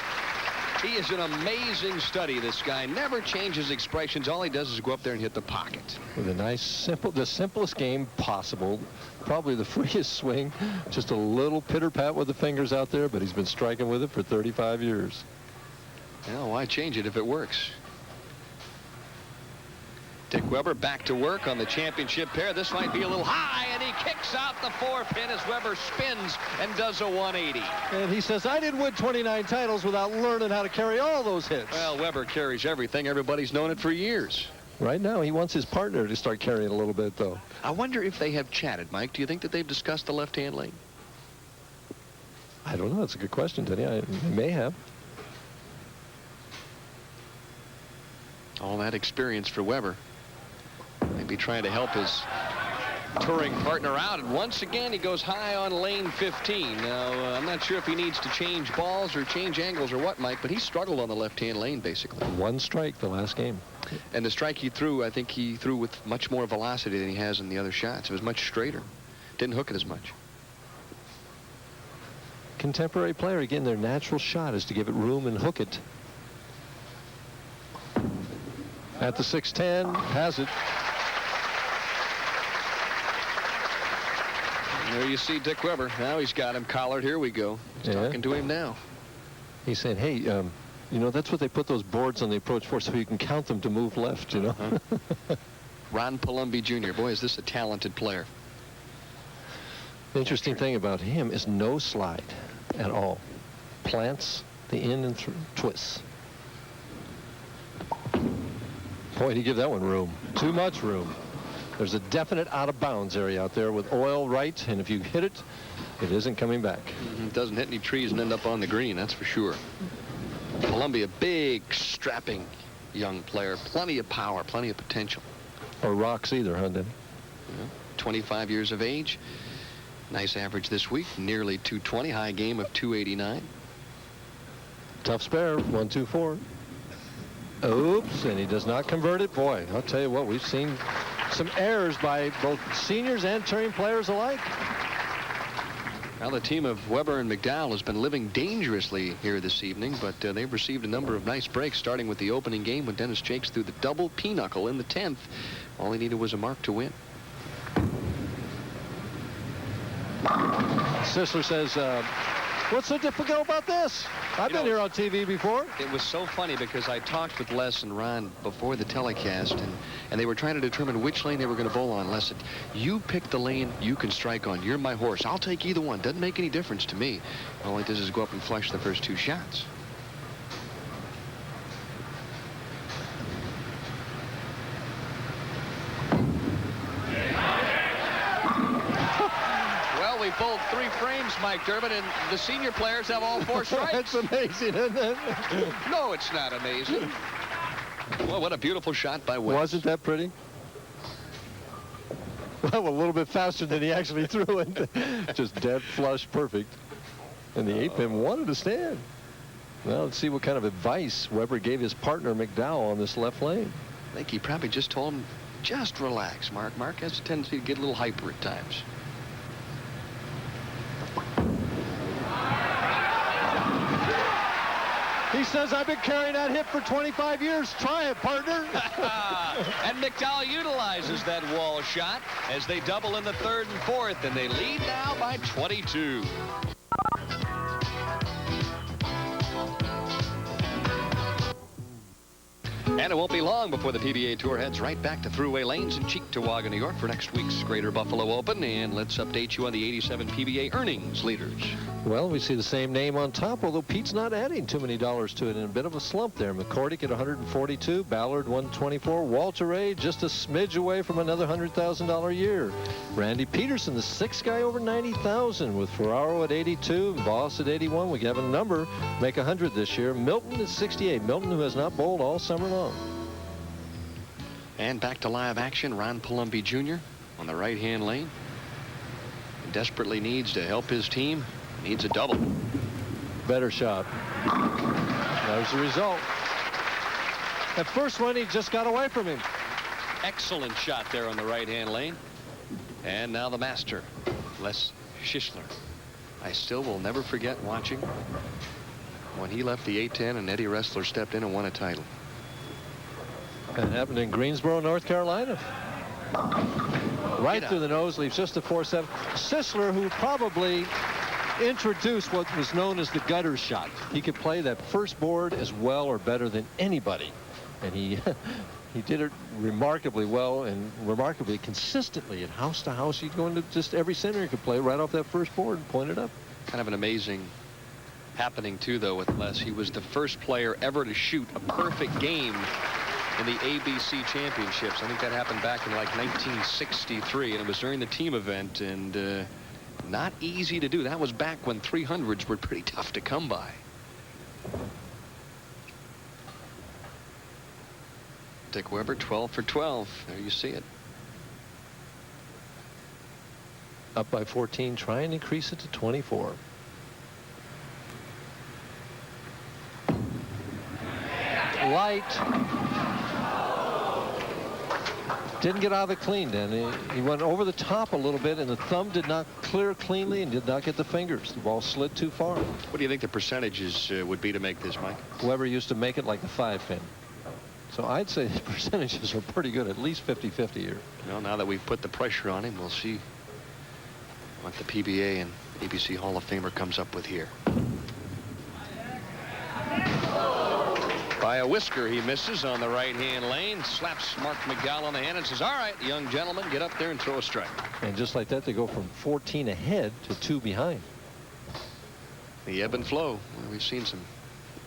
he is an amazing study. This guy never changes expressions. All he does is go up there and hit the pocket. With a nice, the simplest game possible. Probably the freest swing. Just a little pitter-pat with the fingers out there, but he's been striking with it for 35 years. Well, why change it if it works? Dick Weber back to work on the championship pair. This might be a little high, and he kicks out the 4-pin as Weber spins and does a 180. And he says, I didn't win 29 titles without learning how to carry all those hits. Well, Weber carries everything. Everybody's known it for years. Right now, he wants his partner to start carrying a little bit, though. I wonder if they have chatted, Mike. Do you think that they've discussed the left-hand lane? I don't know. That's a good question, Denny. They may have. All that experience for Weber. Maybe trying to help his touring partner out. And once again, he goes high on lane 15. Now, I'm not sure if he needs to change balls or change angles or what, Mike, but he struggled on the left-hand lane, basically. One strike the last game. And the strike he threw, I think he threw with much more velocity than he has in the other shots. It was much straighter. Didn't hook it as much. Contemporary player, again, their natural shot is to give it room and hook it. At the 610, has it. There you see Dick Weber. Now he's got him collared. Here we go. He's talking to him now. He's saying, hey, you know, that's what they put those boards on the approach for, so you can count them to move left, you know. Ron Palombi Jr. Boy, is this a talented player. The interesting thing about him is no slide at all. Plants the in and twists. Boy, did he give that one room. Too much room. There's a definite out-of-bounds area out there with oil right, and if you hit it, it isn't coming back. It doesn't hit any trees and end up on the green, that's for sure. Palombi, a big, strapping young player. Plenty of power, plenty of potential. Or rocks either, huh, Denny? 25 years of age. Nice average this week, nearly 220. High game of 289. Tough spare, 1-2-4. Oops, and he does not convert it. Boy, I'll tell you what, we've seen some errors by both seniors and touring players alike. Well, the team of Weber and McDowell has been living dangerously here this evening, but they've received a number of nice breaks, starting with the opening game when Dennis Jakes threw the double pinochle in the 10th. All he needed was a mark to win. Schissler says, what's so difficult about this? I've been here on TV before. It was so funny because I talked with Les and Ron before the telecast, and they were trying to determine which lane they were going to bowl on. Les said, you pick the lane you can strike on. You're my horse. I'll take either one. Doesn't make any difference to me. All it does is go up and flush the first two shots. We bowled 3 frames, Mike Durbin, and the senior players have all 4 strikes. That's amazing, isn't it? No, it's not amazing. Well, what a beautiful shot by West. Wasn't that pretty? Well, a little bit faster than he actually threw it. Just dead flush, perfect. And the 8-pin wanted to stand. Well, let's see what kind of advice Weber gave his partner McDowell on this left lane. I think he probably just told him, just relax, Mark. Mark has a tendency to get a little hyper at times. He says, I've been carrying that hit for 25 years. Try it, partner. And McDowell utilizes that wall shot as they double in the third and fourth, and they lead now by 22. And it won't be long before the PBA Tour heads right back to Thruway Lanes in Cheektowaga, New York for next week's Greater Buffalo Open. And let's update you on the 87 PBA earnings leaders. Well, we see the same name on top, although Pete's not adding too many dollars to it. In a bit of a slump there. McCordick at 142, Ballard 124, Walter Ray just a smidge away from another $100,000 a year. Randy Peterson, the sixth guy over 90,000, with Ferraro at 82, Voss at 81. We have a number make 100 this year. Milton at 68. Milton, who has not bowled all summer long. And back to live action, Ron Palombi Jr. on the right-hand lane. He desperately needs to help his team. Needs a double. Better shot. There's the result. That first one, he just got away from him. Excellent shot there on the right-hand lane. And now the master, Les Schissler. I still will never forget watching when he left the A-10 and Eddie Ressler stepped in and won a title. That happened in Greensboro, North Carolina. Right through the nose, leaves just a 4-7. Schissler, who probably introduced what was known as the gutter shot. He could play that first board as well or better than anybody. And he did it remarkably well and remarkably consistently. And house to house, he'd go into just every center he could play right off that first board and point it up. Kind of an amazing happening, too, though, with Les. He was the first player ever to shoot a perfect game in the ABC championships. I think that happened back in like 1963, and it was during the team event, and not easy to do. That was back when 300s were pretty tough to come by. Dick Weber 12 for 12. There you see it. Up by 14, try and increase it to 24. Light. Didn't get out of it clean then. He went over the top a little bit, and the thumb did not clear cleanly and did not get the fingers. The ball slid too far. What do you think the percentages would be to make this, Mike? Weber used to make it like the 5-pin. So I'd say the percentages are pretty good, at least 50-50 here. Well, now that we've put the pressure on him, we'll see what the PBA and ABC Hall of Famer comes up with here. By a whisker, he misses on the right-hand lane, slaps Marc McDowell on the hand and says, all right, young gentleman, get up there and throw a strike. And just like that, they go from 14 ahead to 2 behind. The ebb and flow. Well, we've seen some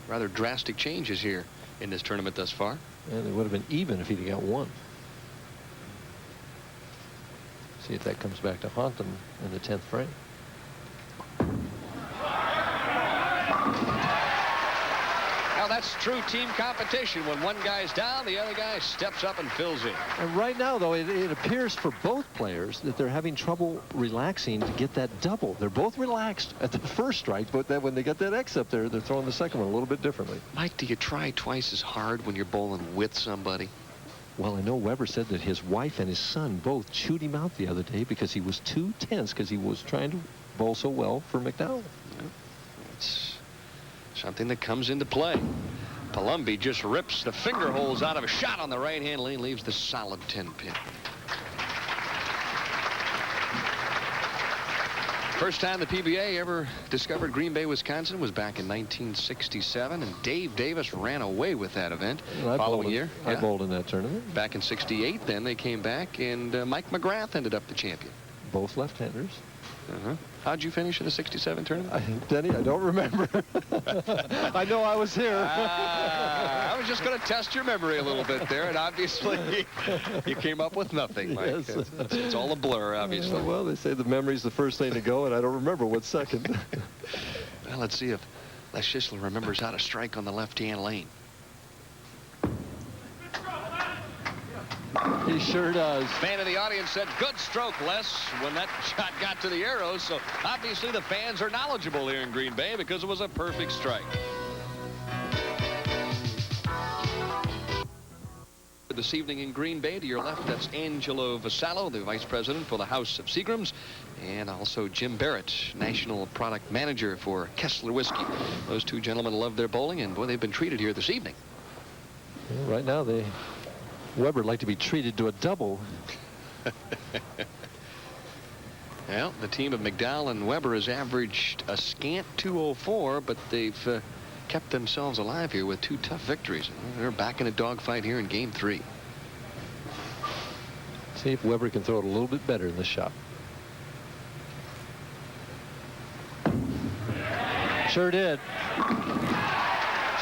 rather drastic changes here in this tournament thus far. And it would have been even if he'd got 1. See if that comes back to haunt them in the 10th frame. Now that's true team competition. When one guy's down, the other guy steps up and fills in. And right now, though, it appears for both players that they're having trouble relaxing to get that double. They're both relaxed at the first strike, but then when they get that X up there, they're throwing the second one a little bit differently. Mike, do you try twice as hard when you're bowling with somebody? Well, I know Weber said that his wife and his son both chewed him out the other day because he was too tense because he was trying to bowl so well for McDowell. It's something that comes into play. Palombi just rips the finger holes out of a shot on the right-hand lane, leaves the solid 10-pin. First time the PBA ever discovered Green Bay, Wisconsin was back in 1967, and Dave Davis ran away with that event following year. I bowled in that tournament. Back in '68, then they came back, and Mike McGrath ended up the champion. Both left-handers. How'd you finish in the '67 tournament? Denny, I don't remember. I know I was here. I was just going to test your memory a little bit there, and obviously you came up with nothing, Mike. Yes. It's all a blur, obviously. Well, they say the memory's the first thing to go, and I don't remember what's second. Well, let's see if Les Schissler remembers how to strike on the left-hand lane. He sure does. Fan of the audience said, good stroke, Les, when that shot got to the arrows. So obviously the fans are knowledgeable here in Green Bay because it was a perfect strike. Chapter this evening in Green Bay. To your left, that's Angelo Vasallo, the vice president for the House of Seagrams, and also Jim Barrett, national product manager for Kessler Whiskey. Those two gentlemen love their bowling, and boy, they've been treated here this evening. Well, right now, Weber would like to be treated to a double. Well, the team of McDowell and Weber has averaged a scant 204, but they've kept themselves alive here with 2 tough victories. They're back in a dogfight here in Game 3. See if Weber can throw it a little bit better in this shot. Sure did.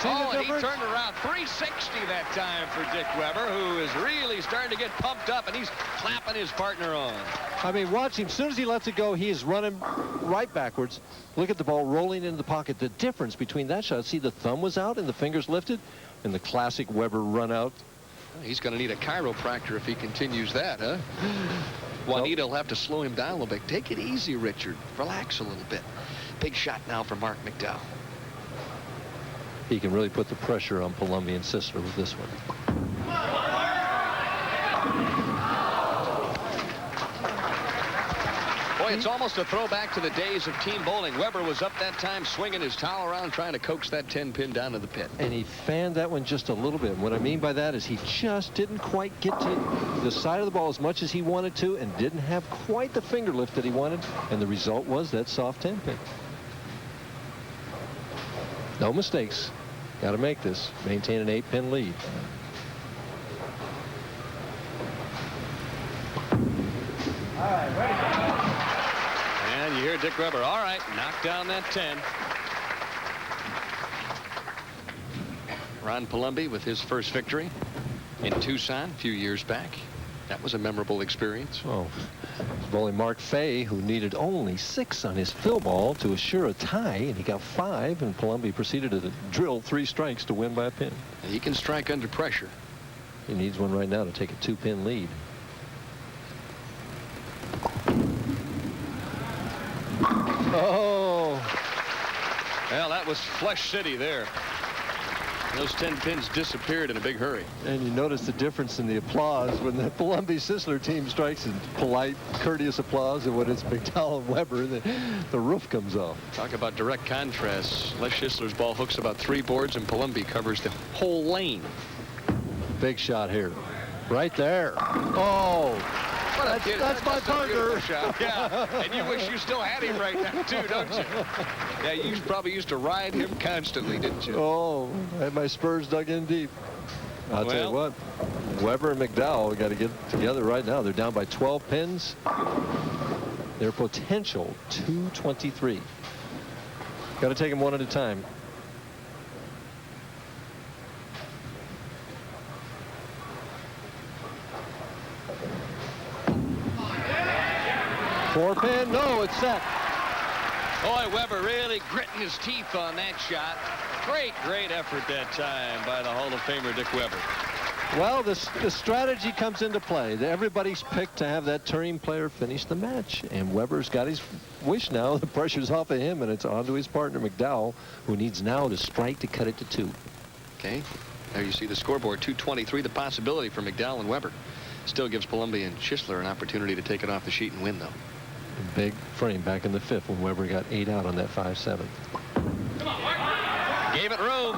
Oh, and he turned around 360 that time for Dick Weber, who is really starting to get pumped up, and he's clapping his partner on. I mean, watch him. As soon as he lets it go, he is running right backwards. Look at the ball rolling into the pocket. The difference between that shot, see the thumb was out and the fingers lifted, and the classic Weber run out. He's going to need a chiropractor if he continues that, huh? Juanita will have to slow him down a little bit. Take it easy, Richard. Relax a little bit. Big shot now for Marc McDowell. He can really put the pressure on Palombi and Schissler with this one. Boy, it's almost a throwback to the days of team bowling. Weber was up that time swinging his towel around trying to coax that 10-pin down to the pit. And he fanned that one just a little bit. And what I mean by that is he just didn't quite get to the side of the ball as much as he wanted to and didn't have quite the finger lift that he wanted. And the result was that soft 10-pin. No mistakes. Got to make this. Maintain an 8-pin lead. All right, ready. And you hear Dick Weber. All right, knock down that 10. Ron Palombi with his first victory in Tucson a few years back. That was a memorable experience. Oh, bowling Mark Fay, who needed only 6 on his fill ball to assure a tie, and he got 5, and Palombi proceeded to drill 3 strikes to win by a pin. He can strike under pressure. He needs one right now to take a 2-pin lead. Oh! Well, that was Flesh City there. Those 10 pins disappeared in a big hurry. And you notice the difference in the applause when the Palombi-Schissler team strikes in polite, courteous applause, and when it's McDowell and Weber, the roof comes off. Talk about direct contrast. Les Schissler's ball hooks about 3 boards, and Palombi covers the whole lane. Big shot here. Right there. Oh! That's my partner. Shot. Yeah, and you wish you still had him right now, too, don't you? Yeah, you probably used to ride him constantly, didn't you? Oh, I had my spurs dug in deep. I'll tell you what, Weber and McDowell got to get together right now. They're down by 12 pins. Their potential, 223. Got to take them one at a time. Four pin, no, it's set. Boy, Weber really gritting his teeth on that shot. Great effort that time by the Hall of Famer Dick Weber. Well, the strategy comes into play. Everybody's picked to have that team player finish the match, and Weber's got his wish now. The pressure's off of him, and it's on to his partner McDowell, who needs now to strike to cut it to 2. Okay, there you see the scoreboard, 223. The possibility for McDowell and Weber still gives Palombi and Schissler an opportunity to take it off the sheet and win, though. A big frame back in the 5th when Weber got 8 out on that 5-7. Come on, Marc. Gave it room.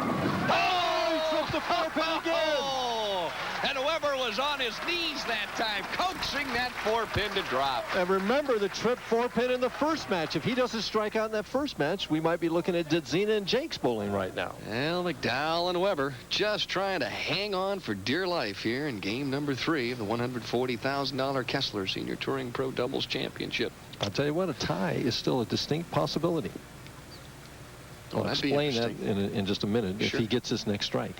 Oh, he tripped the 4-pin again. Oh, and Weber was on his knees that time, coaxing that 4-pin to drop. And remember the trip 4-pin in the first match. If he doesn't strike out in that first match, we might be looking at Dziedzina and Jacques bowling right now. Well, McDowell and Weber just trying to hang on for dear life here in game number 3 of the $140,000 Kessler Senior Touring Pro Doubles Championship. I'll tell you what, a tie is still a distinct possibility. I'll explain that in just a minute if he gets this next strike.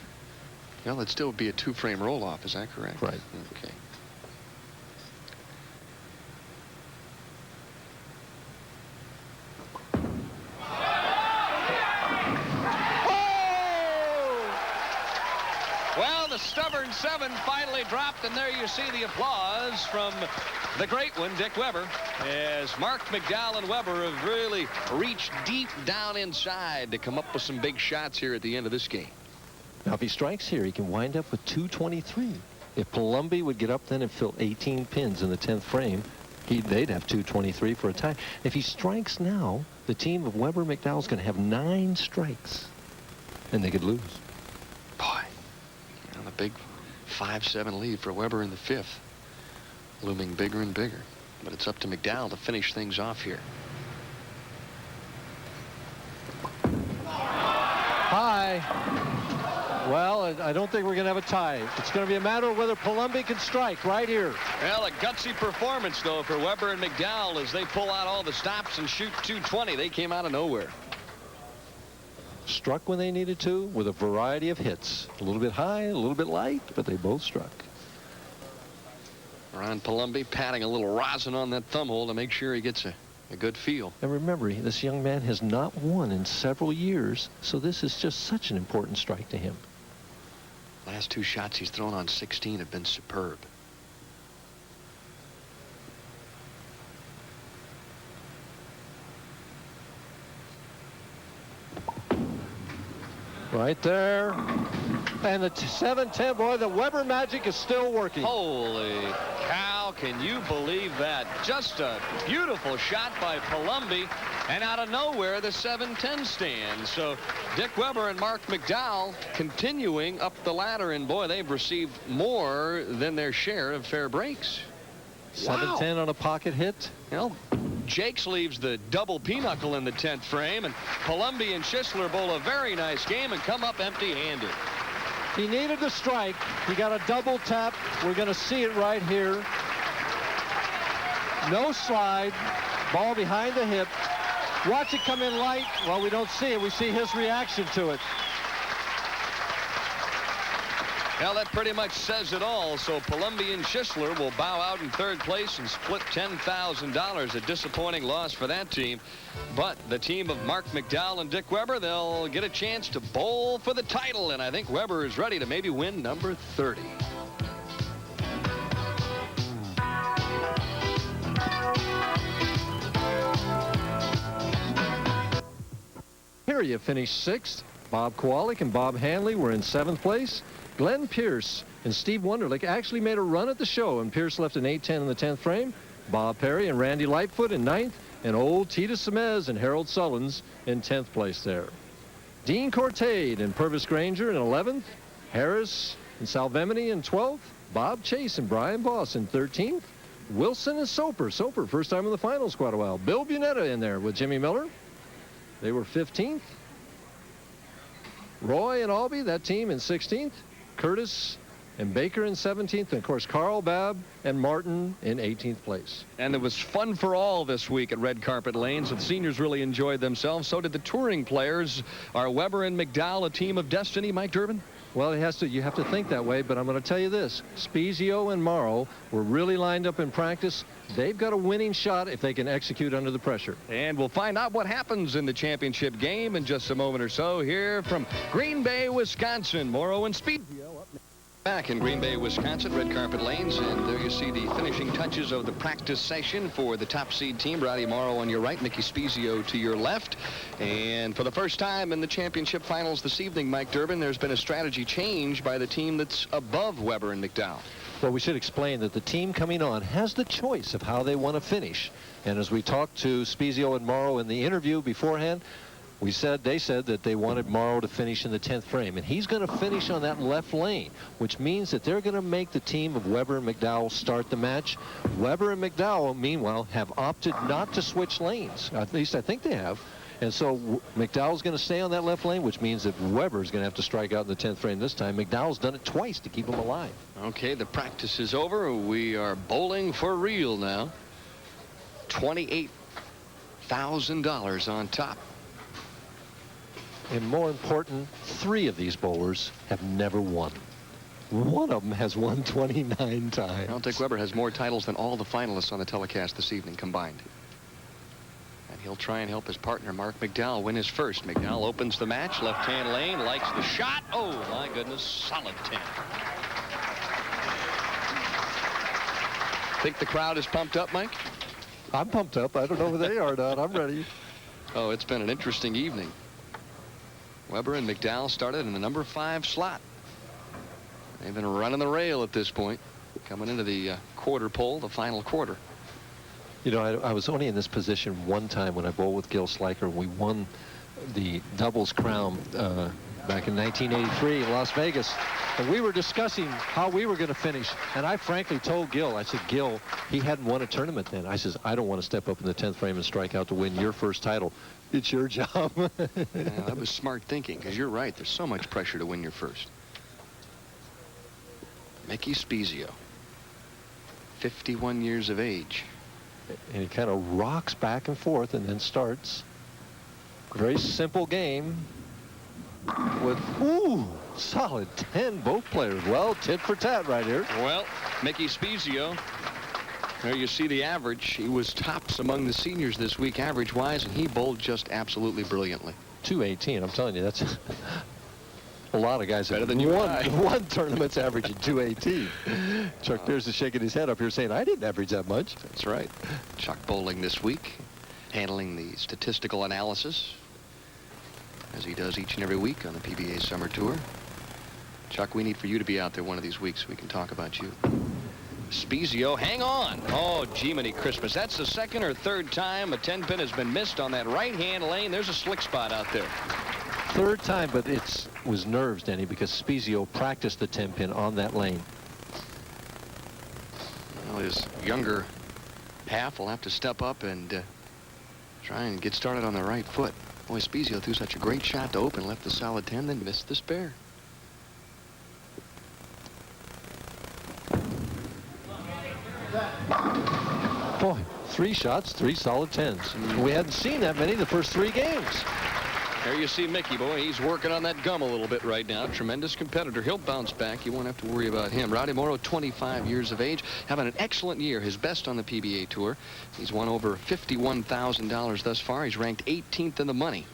Well, it'd still be a 2-frame roll-off. Is that correct? Right. Okay. Well, the stubborn 7 finally dropped, and there you see the applause from the great one, Dick Weber, as Marc McDowell and Weber have really reached deep down inside to come up with some big shots here at the end of this game. Now, if he strikes here, he can wind up with 223. If Palombi would get up then and fill 18 pins in the 10th frame, they'd have 223 for a tie. If he strikes now, the team of Weber McDowell is going to have 9 strikes, and they could lose. Boy, and a big 5-7 lead for Weber in the 5th, looming bigger and bigger. But it's up to McDowell to finish things off here. High. Well, I don't think we're going to have a tie. It's going to be a matter of whether Palombi can strike right here. Well, a gutsy performance, though, for Weber and McDowell as they pull out all the stops and shoot 220. They came out of nowhere. Struck when they needed to with a variety of hits. A little bit high, a little bit light, but they both struck. Ron Palombi patting a little rosin on that thumb hole to make sure he gets a good feel. And remember, this young man has not won in several years, so this is just such an important strike to him. Last 2 shots he's thrown on 16 have been superb. Right there. And the 7-10, boy, the Weber magic is still working. Holy cow, can you believe that? Just a beautiful shot by Palombi, and out of nowhere, the 7-10 stand. So Dick Weber and Marc McDowell continuing up the ladder, and boy, they've received more than their share of fair breaks. 7-10 on a pocket hit. Well, Jacques leaves the double pinochle in the 10th frame, and Palombi and Schissler bowl a very nice game and come up empty-handed. He needed to strike. He got a double tap. We're going to see it right here. No slide. Ball behind the hip. Watch it come in light. Well, we don't see it. We see his reaction to it. Well, that pretty much says it all. So Palombi and Schissler will bow out in 3rd place and split $10,000. A disappointing loss for that team. But the team of Marc McDowell and Dick Weber, they'll get a chance to bowl for the title. And I think Weber is ready to maybe win number 30. Peria finished 6th. Bob Kowalik and Bob Hanley were in 7th place. Glenn Pierce and Steve Wunderlich actually made a run at the show, and Pierce left an 8-10 in the 10th frame. Bob Perry and Randy Lightfoot in 9th, and old Tita Semez and Harold Sullins in 10th place there. Dean Cortade and Purvis Granger in 11th. Harris and Salvemini in 12th. Bob Chase and Brian Boss in 13th. Wilson and Soper. Soper, first time in the finals quite a while. Bill Bunetta in there with Jimmy Miller. They were 15th. Roy and Albee, that team, in 16th. Curtis and Baker in 17th, and of course Carl Babb and Martin in 18th place. And it was fun for all this week at Red Carpet Lanes. The seniors really enjoyed themselves. So did the touring players. Are Weber and McDowell a team of destiny, Mike Durbin? Well, you have to think that way, but I'm going to tell you this. Spiezio and Morrow were really lined up in practice. They've got a winning shot if they can execute under the pressure. And we'll find out what happens in the championship game in just a moment or so here from Green Bay, Wisconsin. Morrow and Spiezio up next. Back in Green Bay, Wisconsin, Red Carpet Lanes, and there you see the finishing touches of the practice session for the top seed team. Rowdy Morrow on your right, Mickey Spiezio to your left. And for the first time in the championship finals this evening, Mike Durbin, there's been a strategy change by the team that's above Weber and McDowell. Well, we should explain that the team coming on has the choice of how they want to finish. And as we talked to Spiezio and Morrow in the interview beforehand, they said that they wanted Morrow to finish in the 10th frame, and he's going to finish on that left lane, which means that they're going to make the team of Weber and McDowell start the match. Weber and McDowell, meanwhile, have opted not to switch lanes. At least I think they have. And so McDowell's going to stay on that left lane, which means that Weber's going to have to strike out in the 10th frame this time. McDowell's done it twice to keep him alive. Okay, the practice is over. We are bowling for real now. $28,000 on top. And more important, 3 of these bowlers have never won. One of them has won 29 times. Well, Dick Weber has more titles than all the finalists on the telecast this evening combined. And he'll try and help his partner, Marc McDowell, win his first. McDowell opens the match, left-hand lane, likes the shot. Oh, my goodness, solid 10. Think the crowd is pumped up, Mike? I'm pumped up. I don't know whether they are or not. I'm ready. Oh, it's been an interesting evening. Weber and McDowell started in the number 5 slot. They've been running the rail at this point, coming into the quarter pole, the final quarter. You know, I was only in this position one time when I bowled with Gil Sliker. We won the doubles crown back in 1983 in Las Vegas. And we were discussing how we were going to finish. And I frankly told Gil, I said, Gil, he hadn't won a tournament then. I says, I don't want to step up in the 10th frame and strike out to win your first title. It's your job. Yeah, that was smart thinking, because you're right. There's so much pressure to win your first. Mickey Spiezio, 51 years of age. And he kind of rocks back and forth and then starts. Very simple game with, ooh, solid 10 both players. Well, tit for tat right here. Well, Mickey Spiezio, there you see the average. He was tops among the seniors this week average-wise, and he bowled just absolutely brilliantly. 218, I'm telling you, that's a lot of guys Better have than you and I. won tournaments averaging 218. Chuck Pierce is shaking his head up here saying, I didn't average that much. That's right. Chuck bowling this week, handling the statistical analysis, as he does each and every week on the PBA Summer Tour. Chuck, we need for you to be out there one of these weeks so we can talk about you. Spiezio, hang on. Oh, Jiminy Christmas. That's the second or third time a 10-pin has been missed on that right-hand lane. There's a slick spot out there. Third time, but it was nerves, Denny, because Spiezio practiced the 10-pin on that lane. Well, his younger half will have to step up and try and get started on the right foot. Boy, Spiezio threw such a great shot to open, left the solid 10, then missed the spare. Boy, 3 shots, 3 solid 10s. We hadn't seen that many the first 3 games. There you see Mickey, boy. He's working on that gum a little bit right now. Tremendous competitor. He'll bounce back. You won't have to worry about him. Rowdy Morrow, 25 years of age, having an excellent year, his best on the PBA Tour. He's won over $51,000 thus far. He's ranked 18th in the money.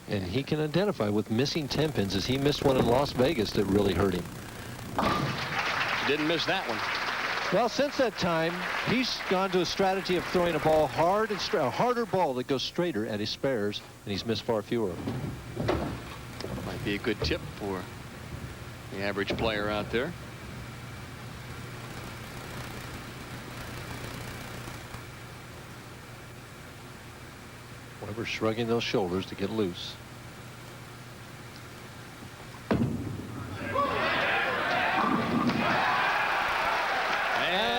And he can identify with missing 10 pins, as he missed one in Las Vegas that really hurt him. Didn't miss that one. Well, since that time, he's gone to a strategy of throwing a ball hard and a harder ball that goes straighter at his spares, and he's missed far fewer. Might be a good tip for the average player out there. Weber shrugging those shoulders to get loose.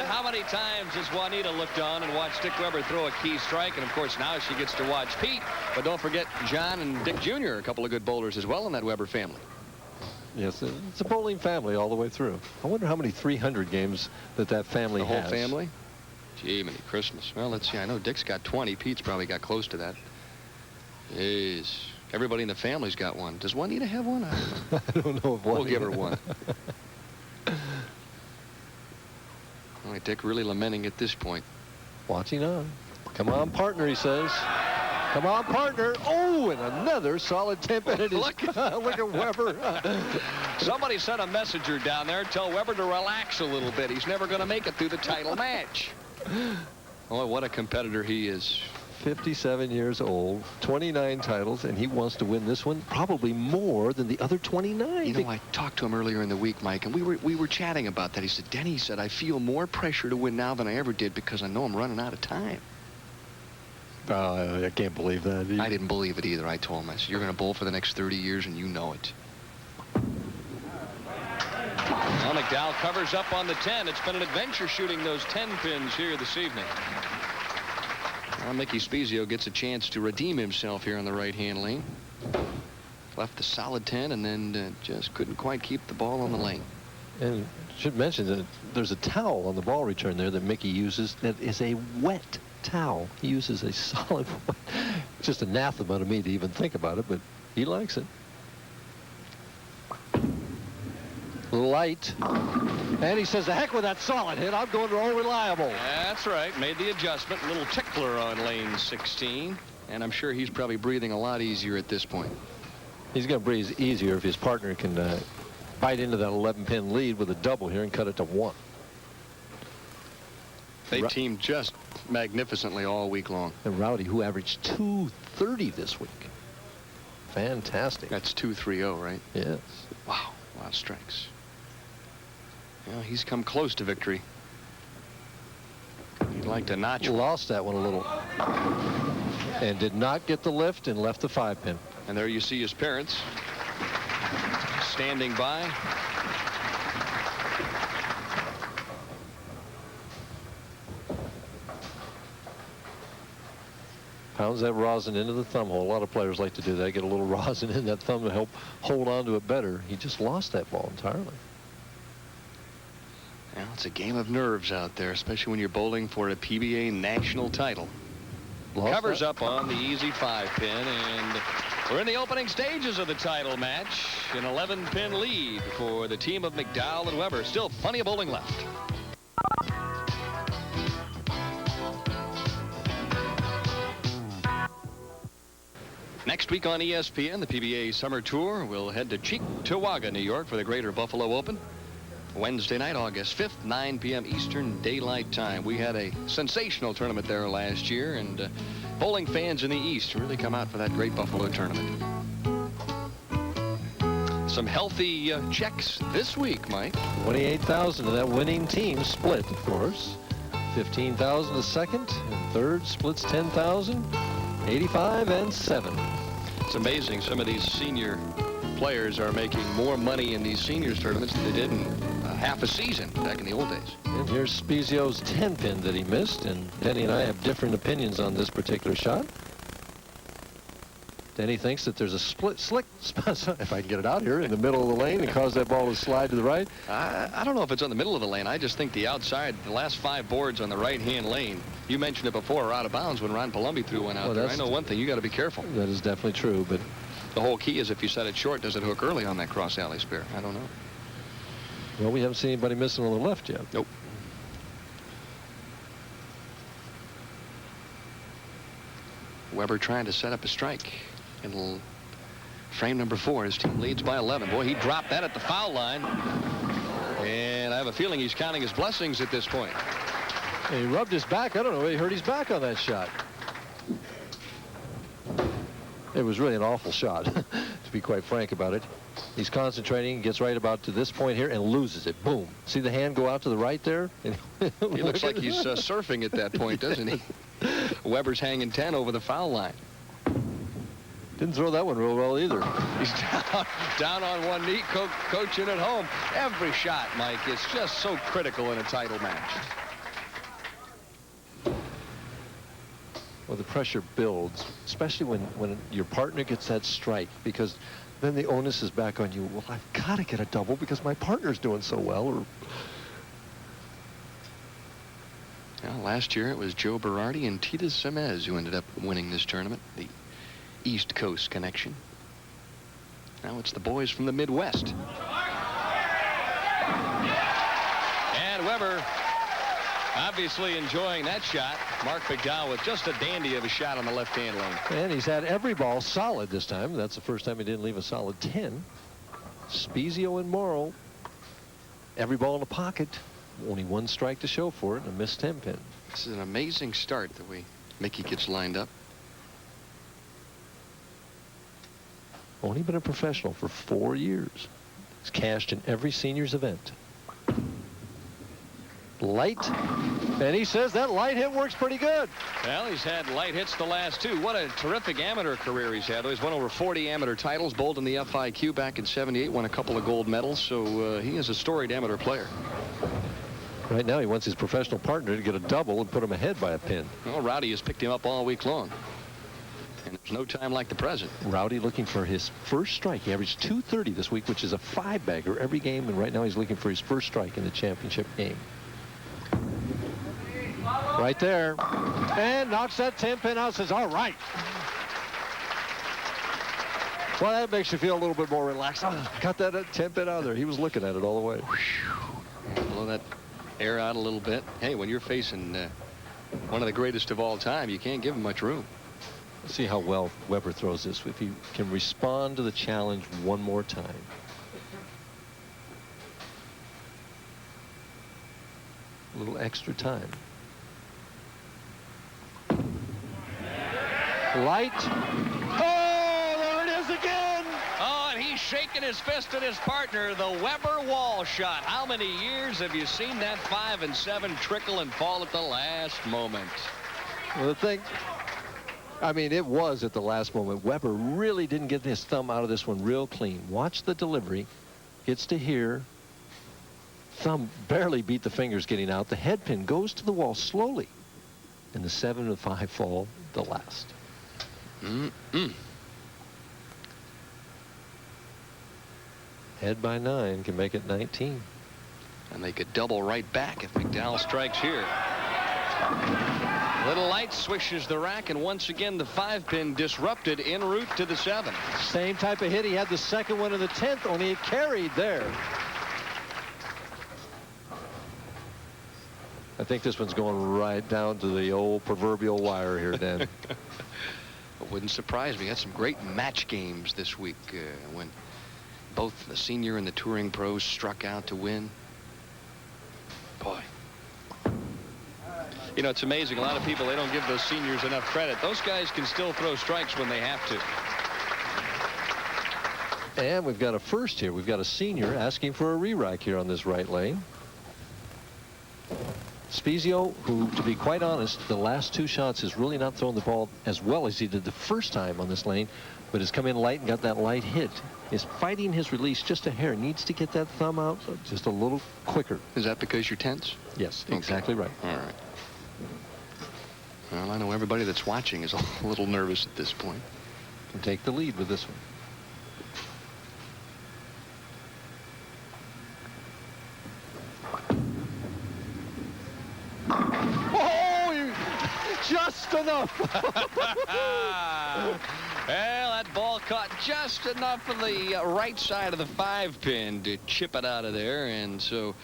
How many times has Juanita looked on and watched Dick Weber throw a key strike? And, of course, now she gets to watch Pete. But don't forget John and Dick Jr., a couple of good bowlers as well in that Weber family. Yes, it's a bowling family all the way through. I wonder how many 300 games that family has. The whole family? Gee, many Christmas. Well, let's see. I know Dick's got 20. Pete's probably got close to that. Jeez. Everybody in the family's got one. Does Juanita have one? I don't know if one. We'll give her one. All right, Dick really lamenting at this point. Watching on. Come on, partner, he says. Come on, partner. Oh, and another solid 10 pin. Look at Weber. Somebody sent a messenger down there. Tell Weber to relax a little bit. He's never going to make it through the title match. Oh, what a competitor he is. 57 years old, 29 titles, and he wants to win this one probably more than the other 29. You know, I talked to him earlier in the week, Mike, and we were chatting about that. He said, Denny said, I feel more pressure to win now than I ever did because I know I'm running out of time. I can't believe that. I didn't believe it either. I told him, I said, you're going to bowl for the next 30 years, and you know it. Well, McDowell covers up on the 10. It's been an adventure shooting those 10 pins here this evening. Well, Mickey Spiezio gets a chance to redeem himself here on the right-hand lane. Left the solid 10 and then just couldn't quite keep the ball on the lane. And should mention that there's a towel on the ball return there that Mickey uses that is a wet towel. He uses a solid wet. It's just anathema to me to even think about it, but he likes it. Light. And he says, the heck with that solid hit. I'm going to all reliable. That's right. Made the adjustment. Little tickler on lane 16. And I'm sure he's probably breathing a lot easier at this point. He's going to breathe easier if his partner can bite into that 11-pin lead with a double here and cut it to 1. They teamed just magnificently all week long. And Rowdy, who averaged 230 this week. Fantastic. That's 230, right? Yes. Wow. Wow, strikes. Well, he's come close to victory. He'd like to notch. Lost that one a little. And did not get the lift and left the 5-pin. And there you see his parents standing by. Pounds that rosin into the thumb hole. A lot of players like to do that. Get a little rosin in that thumb to help hold on to it better. He just lost that ball entirely. Well, it's a game of nerves out there, especially when you're bowling for a PBA national title. Covers up on the easy 5-pin, and we're in the opening stages of the title match. An 11-pin lead for the team of McDowell and Weber. Still plenty of bowling left. Next week on ESPN, the PBA Summer Tour will head to Cheektowaga, New York for the Greater Buffalo Open. Wednesday night, August 5th, 9 p.m. Eastern Daylight Time. We had a sensational tournament there last year, and bowling fans in the East really come out for that great Buffalo tournament. Some healthy checks this week, Mike. 28,000 to that winning team split, of course. 15,000 to second, and third splits 10,000. 85 and 7. It's amazing. Some of these senior players are making more money in these seniors tournaments than they did in half a season back in the old days. And here's Spiezio's 10-pin that he missed, and Denny and I have different opinions on this particular shot. Denny thinks that there's a slick, if I can get it out here, in the middle of the lane and cause that ball to slide to the right. I don't know if it's on the middle of the lane. I just think the outside, the last 5 boards on the right-hand lane, you mentioned it before, are out of bounds when Ron Palombi threw one out there. I know one thing, you got to be careful. That is definitely true, but the whole key is if you set it short, does it hook early on that cross alley spare? I don't know. Well, we haven't seen anybody missing on the left yet. Nope. Weber trying to set up a strike. In frame number 4, his team leads by 11. Boy, he dropped that at the foul line. And I have a feeling he's counting his blessings at this point. He rubbed his back. I don't know. He hurt his back on that shot. It was really an awful shot, to be quite frank about it. He's concentrating, gets right about to this point here, and loses it. Boom. See the hand go out to the right there? He looks like he's surfing at that point, doesn't he? Weber's hanging 10 over the foul line. Didn't throw that one real well either. He's down on one knee, coaching at home. Every shot, Mike, is just so critical in a title match. Well, the pressure builds, especially when your partner gets that strike, because then the onus is back on you. Well, I've got to get a double because my partner's doing so well. Well, last year it was Joe Berardi and Tita Semez who ended up winning this tournament. The East Coast connection. Now it's the boys from the Midwest. And Weber obviously enjoying that shot. Marc McDowell with just a dandy of a shot on the left-hand lane. And he's had every ball solid this time. That's the first time he didn't leave a solid 10. Spiezio and Morrow, every ball in the pocket. Only one strike to show for it, and a missed 10-pin. This is an amazing start the way Mickey gets lined up. Only been a professional for 4 years. He's cashed in every seniors event. Light. And he says that light hit works pretty good. Well, he's had light hits the last 2. What a terrific amateur career he's had. He's won over 40 amateur titles, bowled in the FIQ back in '78, won a couple of gold medals. So he is a storied amateur player. Right now he wants his professional partner to get a double and put him ahead by a pin. Well, Rowdy has picked him up all week long. And there's no time like the present. Rowdy looking for his first strike. He averaged 230 this week, which is a 5-bagger every game. And right now he's looking for his first strike in the championship game. Right there. And knocks that 10-pin out, says, all right. Well, that makes you feel a little bit more relaxed. Oh, got that 10-pin out of there. He was looking at it all the way. Blow that air out a little bit. Hey, when you're facing one of the greatest of all time, you can't give him much room. Let's see how well Weber throws this. If he can respond to the challenge one more time. A little extra time. Light. Oh, there it is again. Oh, and he shaking his fist at his partner. The Weber wall shot. How many years have you seen that 5 and 7 trickle and fall at the last moment? Well, the thing, I mean, it was at the last moment. Weber really didn't get his thumb out of this one real clean. Watch the delivery. Gets to here. Thumb barely beat the fingers getting out. The head pin goes to the wall slowly. And the 7 and 5 fall the last. Head by 9 can make it 19. And they could double right back if McDowell strikes here. Little light swishes the rack, and once again the 5-pin disrupted en route to the 7. Same type of hit. He had the second one in the 10th, only it carried there. I think this one's going right down to the old proverbial wire here, Dan. It wouldn't surprise me. Had some great match games this week when both the senior and the touring pros struck out to win. Boy. You know, it's amazing. A lot of people, they don't give those seniors enough credit. Those guys can still throw strikes when they have to. And we've got a first here. We've got a senior asking for a re-rack here on this right lane. Spiezio, who, to be quite honest, the last 2 shots has really not thrown the ball as well as he did the first time on this lane, but has come in light and got that light hit. Is fighting his release just a hair. Needs to get that thumb out just a little quicker. Is that because you're tense? Yes, Okay. exactly right. All right. Well, I know everybody that's watching is a little nervous at this point. Can take the lead with this one. Oh, just enough. Well, that ball caught just enough of the right side of the 5-pin to chip it out of there, and so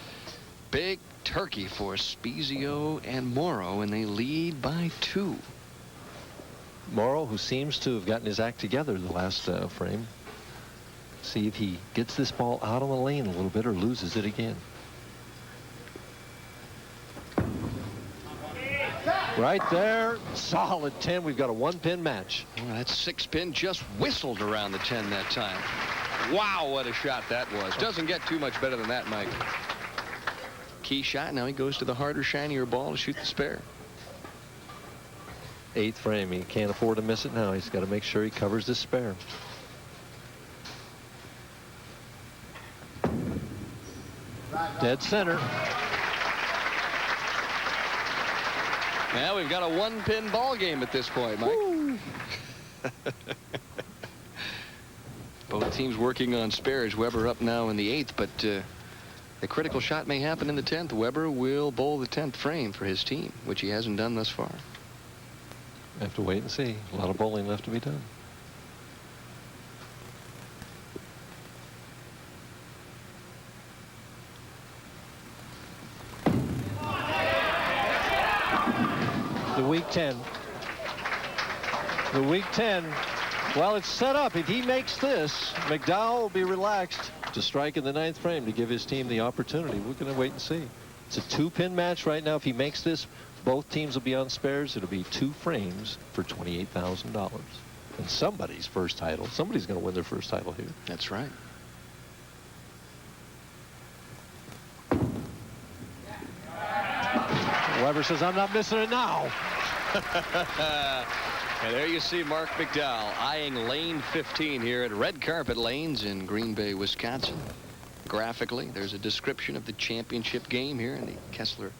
big turkey for Spiezio and Morrow, and they lead by 2. Morrow, who seems to have gotten his act together the last frame. See if he gets this ball out on the lane a little bit or loses it again. Right there, solid 10. We've got a 1-pin match. Well, that 6-pin just whistled around the 10 that time. Wow, what a shot that was. Doesn't get too much better than that, Mike. Key shot. Now he goes to the harder, shinier ball to shoot the spare. 8th frame. He can't afford to miss it now. He's got to make sure he covers this spare. Dead center. Now we've got a 1-pin ball game at this point, Mike. Both teams working on spares. Weber up now in the 8th, but the critical shot may happen in the 10th. Weber will bowl the 10th frame for his team, which he hasn't done thus far. Have to wait and see. A lot of bowling left to be done. The week 10. The week 10. Well, it's set up. If he makes this, McDowell will be relaxed to strike in the 9th frame to give his team the opportunity. We're going to wait and see. It's a 2-pin match right now. If he makes this, both teams will be on spares. It'll be 2 frames for $28,000. And somebody's first title. Somebody's going to win their first title here. That's right. Weber says, I'm not missing it now. And there you see Marc McDowell eyeing lane 15 here at Red Carpet Lanes in Green Bay, Wisconsin. Graphically, there's a description of the championship game here in the Kessler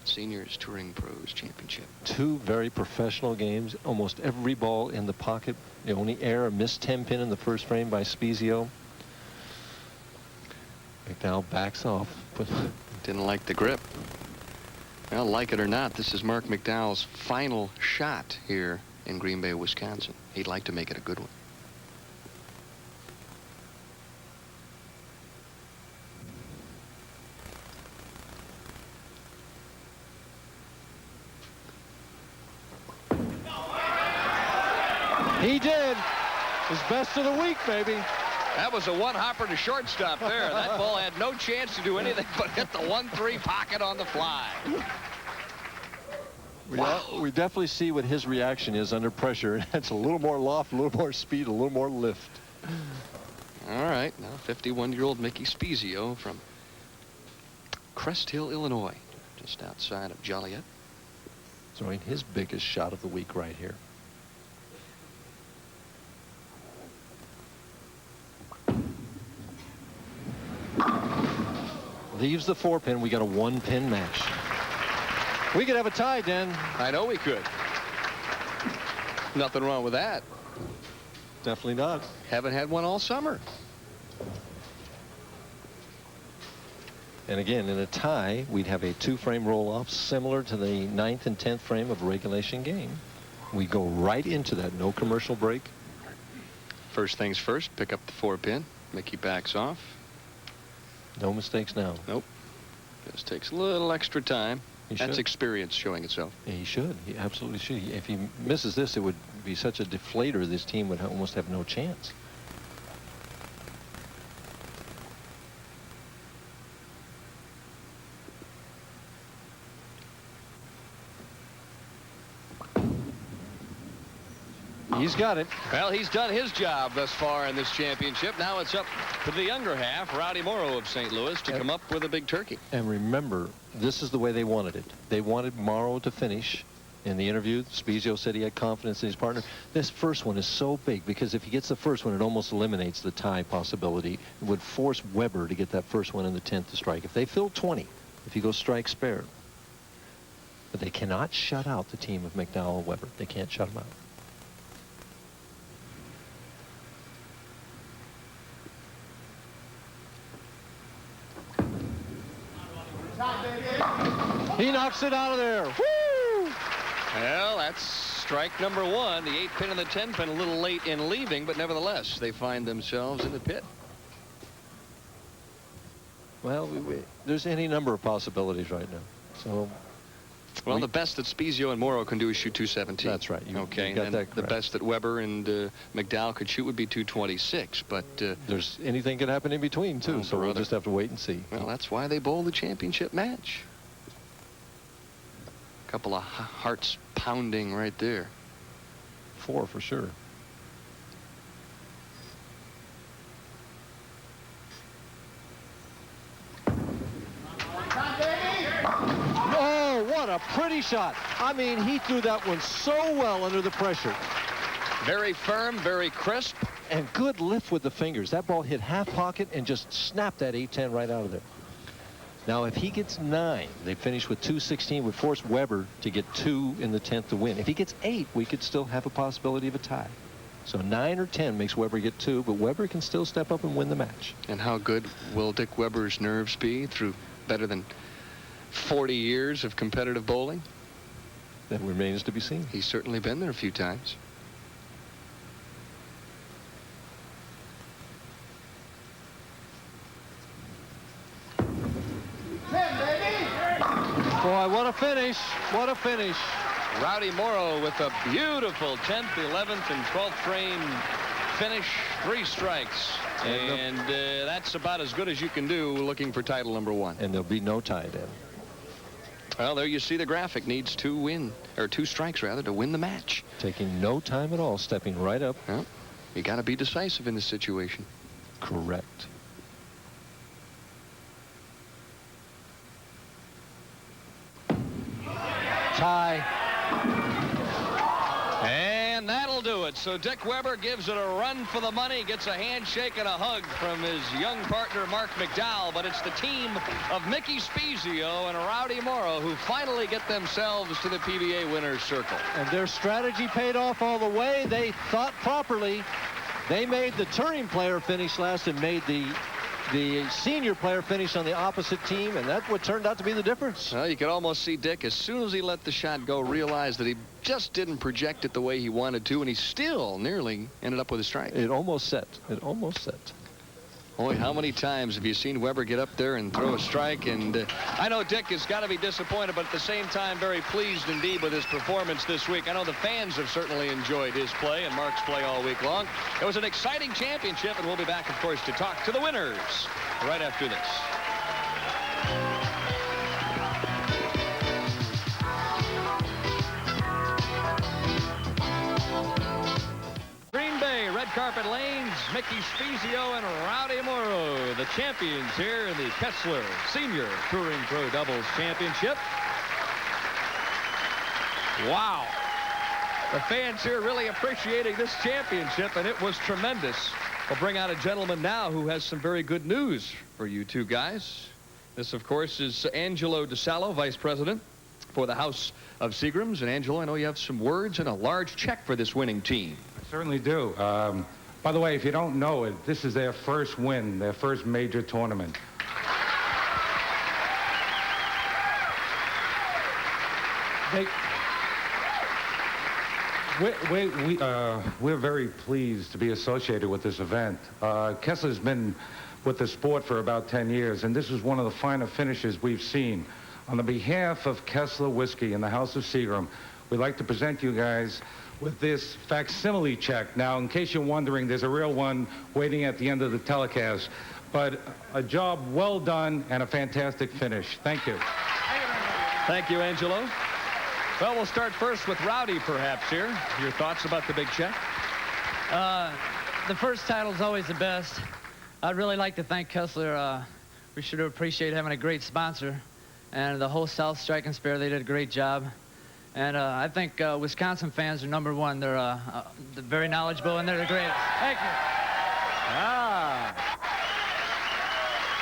Seniors Touring Pros Championship. 2 very professional games. Almost every ball in the pocket. The only error, missed 10-pin in the first frame by Spiezio. McDowell backs off. But didn't like the grip. Well, like it or not, this is Marc McDowell's final shot here in Green Bay, Wisconsin. He'd like to make it a good one. he did. His best of the week, baby. That was a one-hopper to shortstop there. That ball had no chance to do anything but hit the 1-3 pocket on the fly. We definitely see what his reaction is under pressure. It's a little more loft, a little more speed, a little more lift. All right, now 51-year-old Mickey Spiezio from Crest Hill, Illinois, just outside of Joliet. Throwing his biggest shot of the week right here. Leaves the 4-pin. We got a 1-pin match. We could have a tie, Dan. I know we could. Nothing wrong with that. Definitely not. Haven't had one all summer. And again, in a tie, we'd have a 2-frame roll-off similar to the 9th and 10th frame of a regulation game. We go right into that. No commercial break. First things first, pick up the 4-pin. Mickey backs off. No mistakes now. Nope. Just takes a little extra time. He That's should. experience showing itself. He should. He absolutely should. If he misses this, it would be such a deflator. This team would almost have no chance. He's got it. Well, he's done his job thus far in this championship. Now it's up to the younger half, Rowdy Morrow of St. Louis, to come up with a big turkey. And remember, this is the way they wanted it. They wanted Morrow to finish. In the interview, Spiezio said he had confidence in his partner. This first one is so big because if he gets the first one, it almost eliminates the tie possibility. It would force Weber to get that first one in the 10th to strike. If they fill 20, if he goes strike spare. But they cannot shut out the team of McDowell and Weber. They can't shut them out. He knocks it out of there. Woo! Well, that's strike number 1. The 8-pin and the 10-pin a little late in leaving, but nevertheless, they find themselves in the pit. Well, there's any number of possibilities right now. So, well, the best that Spiezio and Morrow can do is shoot 217. That's right. Okay, you got and that the best that Weber and McDowell could shoot would be 226. But there's anything could happen in between too. Oh, so we'll brother. just have to wait and see. Well, that's why they bowl the championship match. A couple of hearts pounding right there. 4 for sure. Oh, what a pretty shot. I mean, he threw that one so well under the pressure. Very firm, very crisp. And good lift with the fingers. That ball hit half pocket and just snapped that 8-10 right out of there. Now, if he gets 9, they finish with 216, would force Weber to get 2 in the 10th to win. If he gets 8, we could still have a possibility of a tie. So 9 or 10 makes Weber get 2, but Weber can still step up and win the match. And how good will Dick Weber's nerves be through better than 40 years of competitive bowling? That remains to be seen. He's certainly been there a few times. Boy, what a finish. What a finish. Rowdy Morrow with a beautiful 10th, 11th, and 12th frame finish. 3 strikes. And that's about as good as you can do looking for title number 1. And there'll be no tie then. Well, there you see the graphic. Needs 2 strikes rather, to win the match. Taking no time at all, stepping right up. Well, you got to be decisive in this situation. Correct. Tie. And that'll do it. So Dick Weber gives it a run for the money, gets a handshake and a hug from his young partner, Marc McDowell. But it's the team of Mickey Spiezio and Rowdy Morrow who finally get themselves to the PBA winner's circle. And their strategy paid off all the way. They thought properly. They made the touring player finish last and made the senior player finish on the opposite team, and that's what turned out to be the difference. Well, you could almost see Dick, as soon as he let the shot go, realize that he just didn't project it the way he wanted to, and he still nearly ended up with a strike. It almost set. It almost set. Boy, how many times have you seen Weber get up there and throw a strike? And I know Dick has got to be disappointed, but at the same time, very pleased indeed with his performance this week. I know the fans have certainly enjoyed his play and Marc's play all week long. It was an exciting championship, and we'll be back, of course, to talk to the winners right after this. carpet lanes, Mickey Spiezio and Rowdy Morrow, the champions here in the Kessler Senior Touring Pro Doubles Championship. Wow. The fans here really appreciating this championship, and it was tremendous. We'll bring out a gentleman now who has some very good news for you two guys. This, of course, is Angelo DeSallo, Vice President for the House of Seagrams. And Angelo, I know you have some words and a large check for this winning team. I certainly do. By the way, if you don't know it, this is their first win, their first major tournament. We're very pleased to be associated with this event. Kessler's been with the sport for about 10 years, and this is one of the finer finishes we've seen. On the behalf of Kessler Whiskey and the House of Seagram, we'd like to present you guys with this facsimile check. Now, in case you're wondering, there's a real one waiting at the end of the telecast. But a job well done and a fantastic finish. Thank you. Thank you, Angelo. Well, we'll start first with Rowdy, perhaps, here. Your thoughts about the big check? The first title is always the best. I'd really like to thank Kessler. We should appreciate having a great sponsor. And the whole South Strike and Spare, they did a great job. And I think Wisconsin fans are number one. They're very knowledgeable, and they're the greatest. Thank you.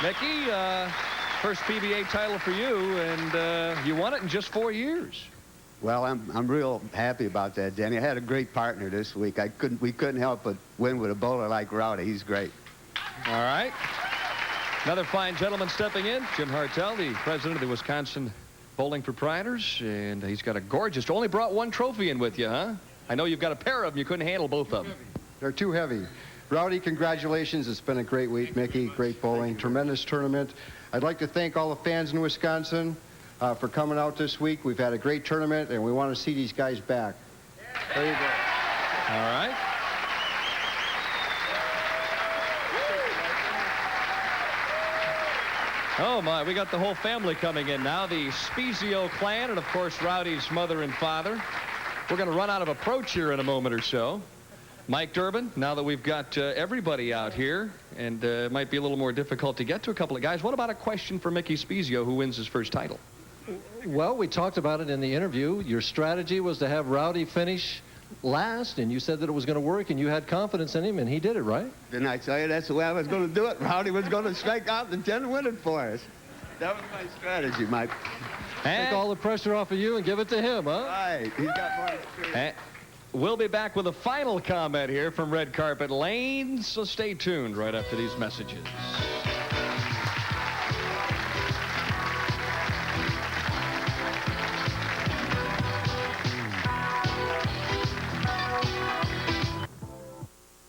Mickey, first PBA title for you, and you won it in just 4 years. Well, I'm real happy about that, Danny. I had a great partner this week. We couldn't help but win with a bowler like Rowdy. He's great. All right. Another fine gentleman stepping in, Jim Hartel, the president of the Wisconsin Bowling Proprietors, and he's got a gorgeous. Only brought one trophy in with you, huh? I know you've got a pair of them. You couldn't handle both of them. They're too heavy. Rowdy, congratulations. It's been a great week. Mickey, great bowling, tremendous tournament. I'd like to thank all the fans in Wisconsin for coming out this week. We've had a great tournament, and we want to see these guys back. There you go. All right. Oh, my, we got the whole family coming in now. The Spiezio clan and, of course, Rowdy's mother and father. We're going to run out of approach here in a moment or so. Mike Durbin, now that we've got everybody out here, and it might be a little more difficult to get to a couple of guys, what about a question for Mickey Spiezio, who wins his first title? Well, we talked about it in the interview. Your strategy was to have Rowdy finish last, and you said that it was going to work, and you had confidence in him, and he did it, right? Didn't I tell you that's the way I was going to do it? Rowdy was going to strike out and 10 win it for us. That was my strategy, Mike. Take all the pressure off of you and give it to him, huh? Right. He's got more experience. We'll be back with a final comment here from Red Carpet Lane, so stay tuned right after these messages.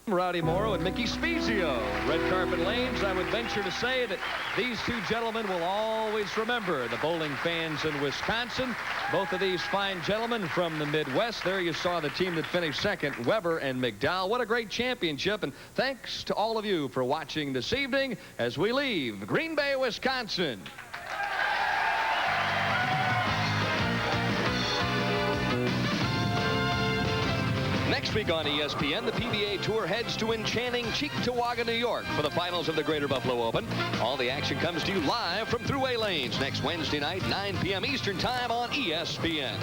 Rowdy Morrow and Mickey Spiezio. Red Carpet Lanes, I would venture to say that these two gentlemen will always remember the bowling fans in Wisconsin. Both of these fine gentlemen from the Midwest. There you saw the team that finished second, Weber and McDowell. What a great championship, and thanks to all of you for watching this evening as we leave Green Bay, Wisconsin. Next week on ESPN, the PBA Tour heads to enchanting Cheektowaga, New York for the finals of the Greater Buffalo Open. All the action comes to you live from Thruway Lanes next Wednesday night, 9 p.m. Eastern Time on ESPN.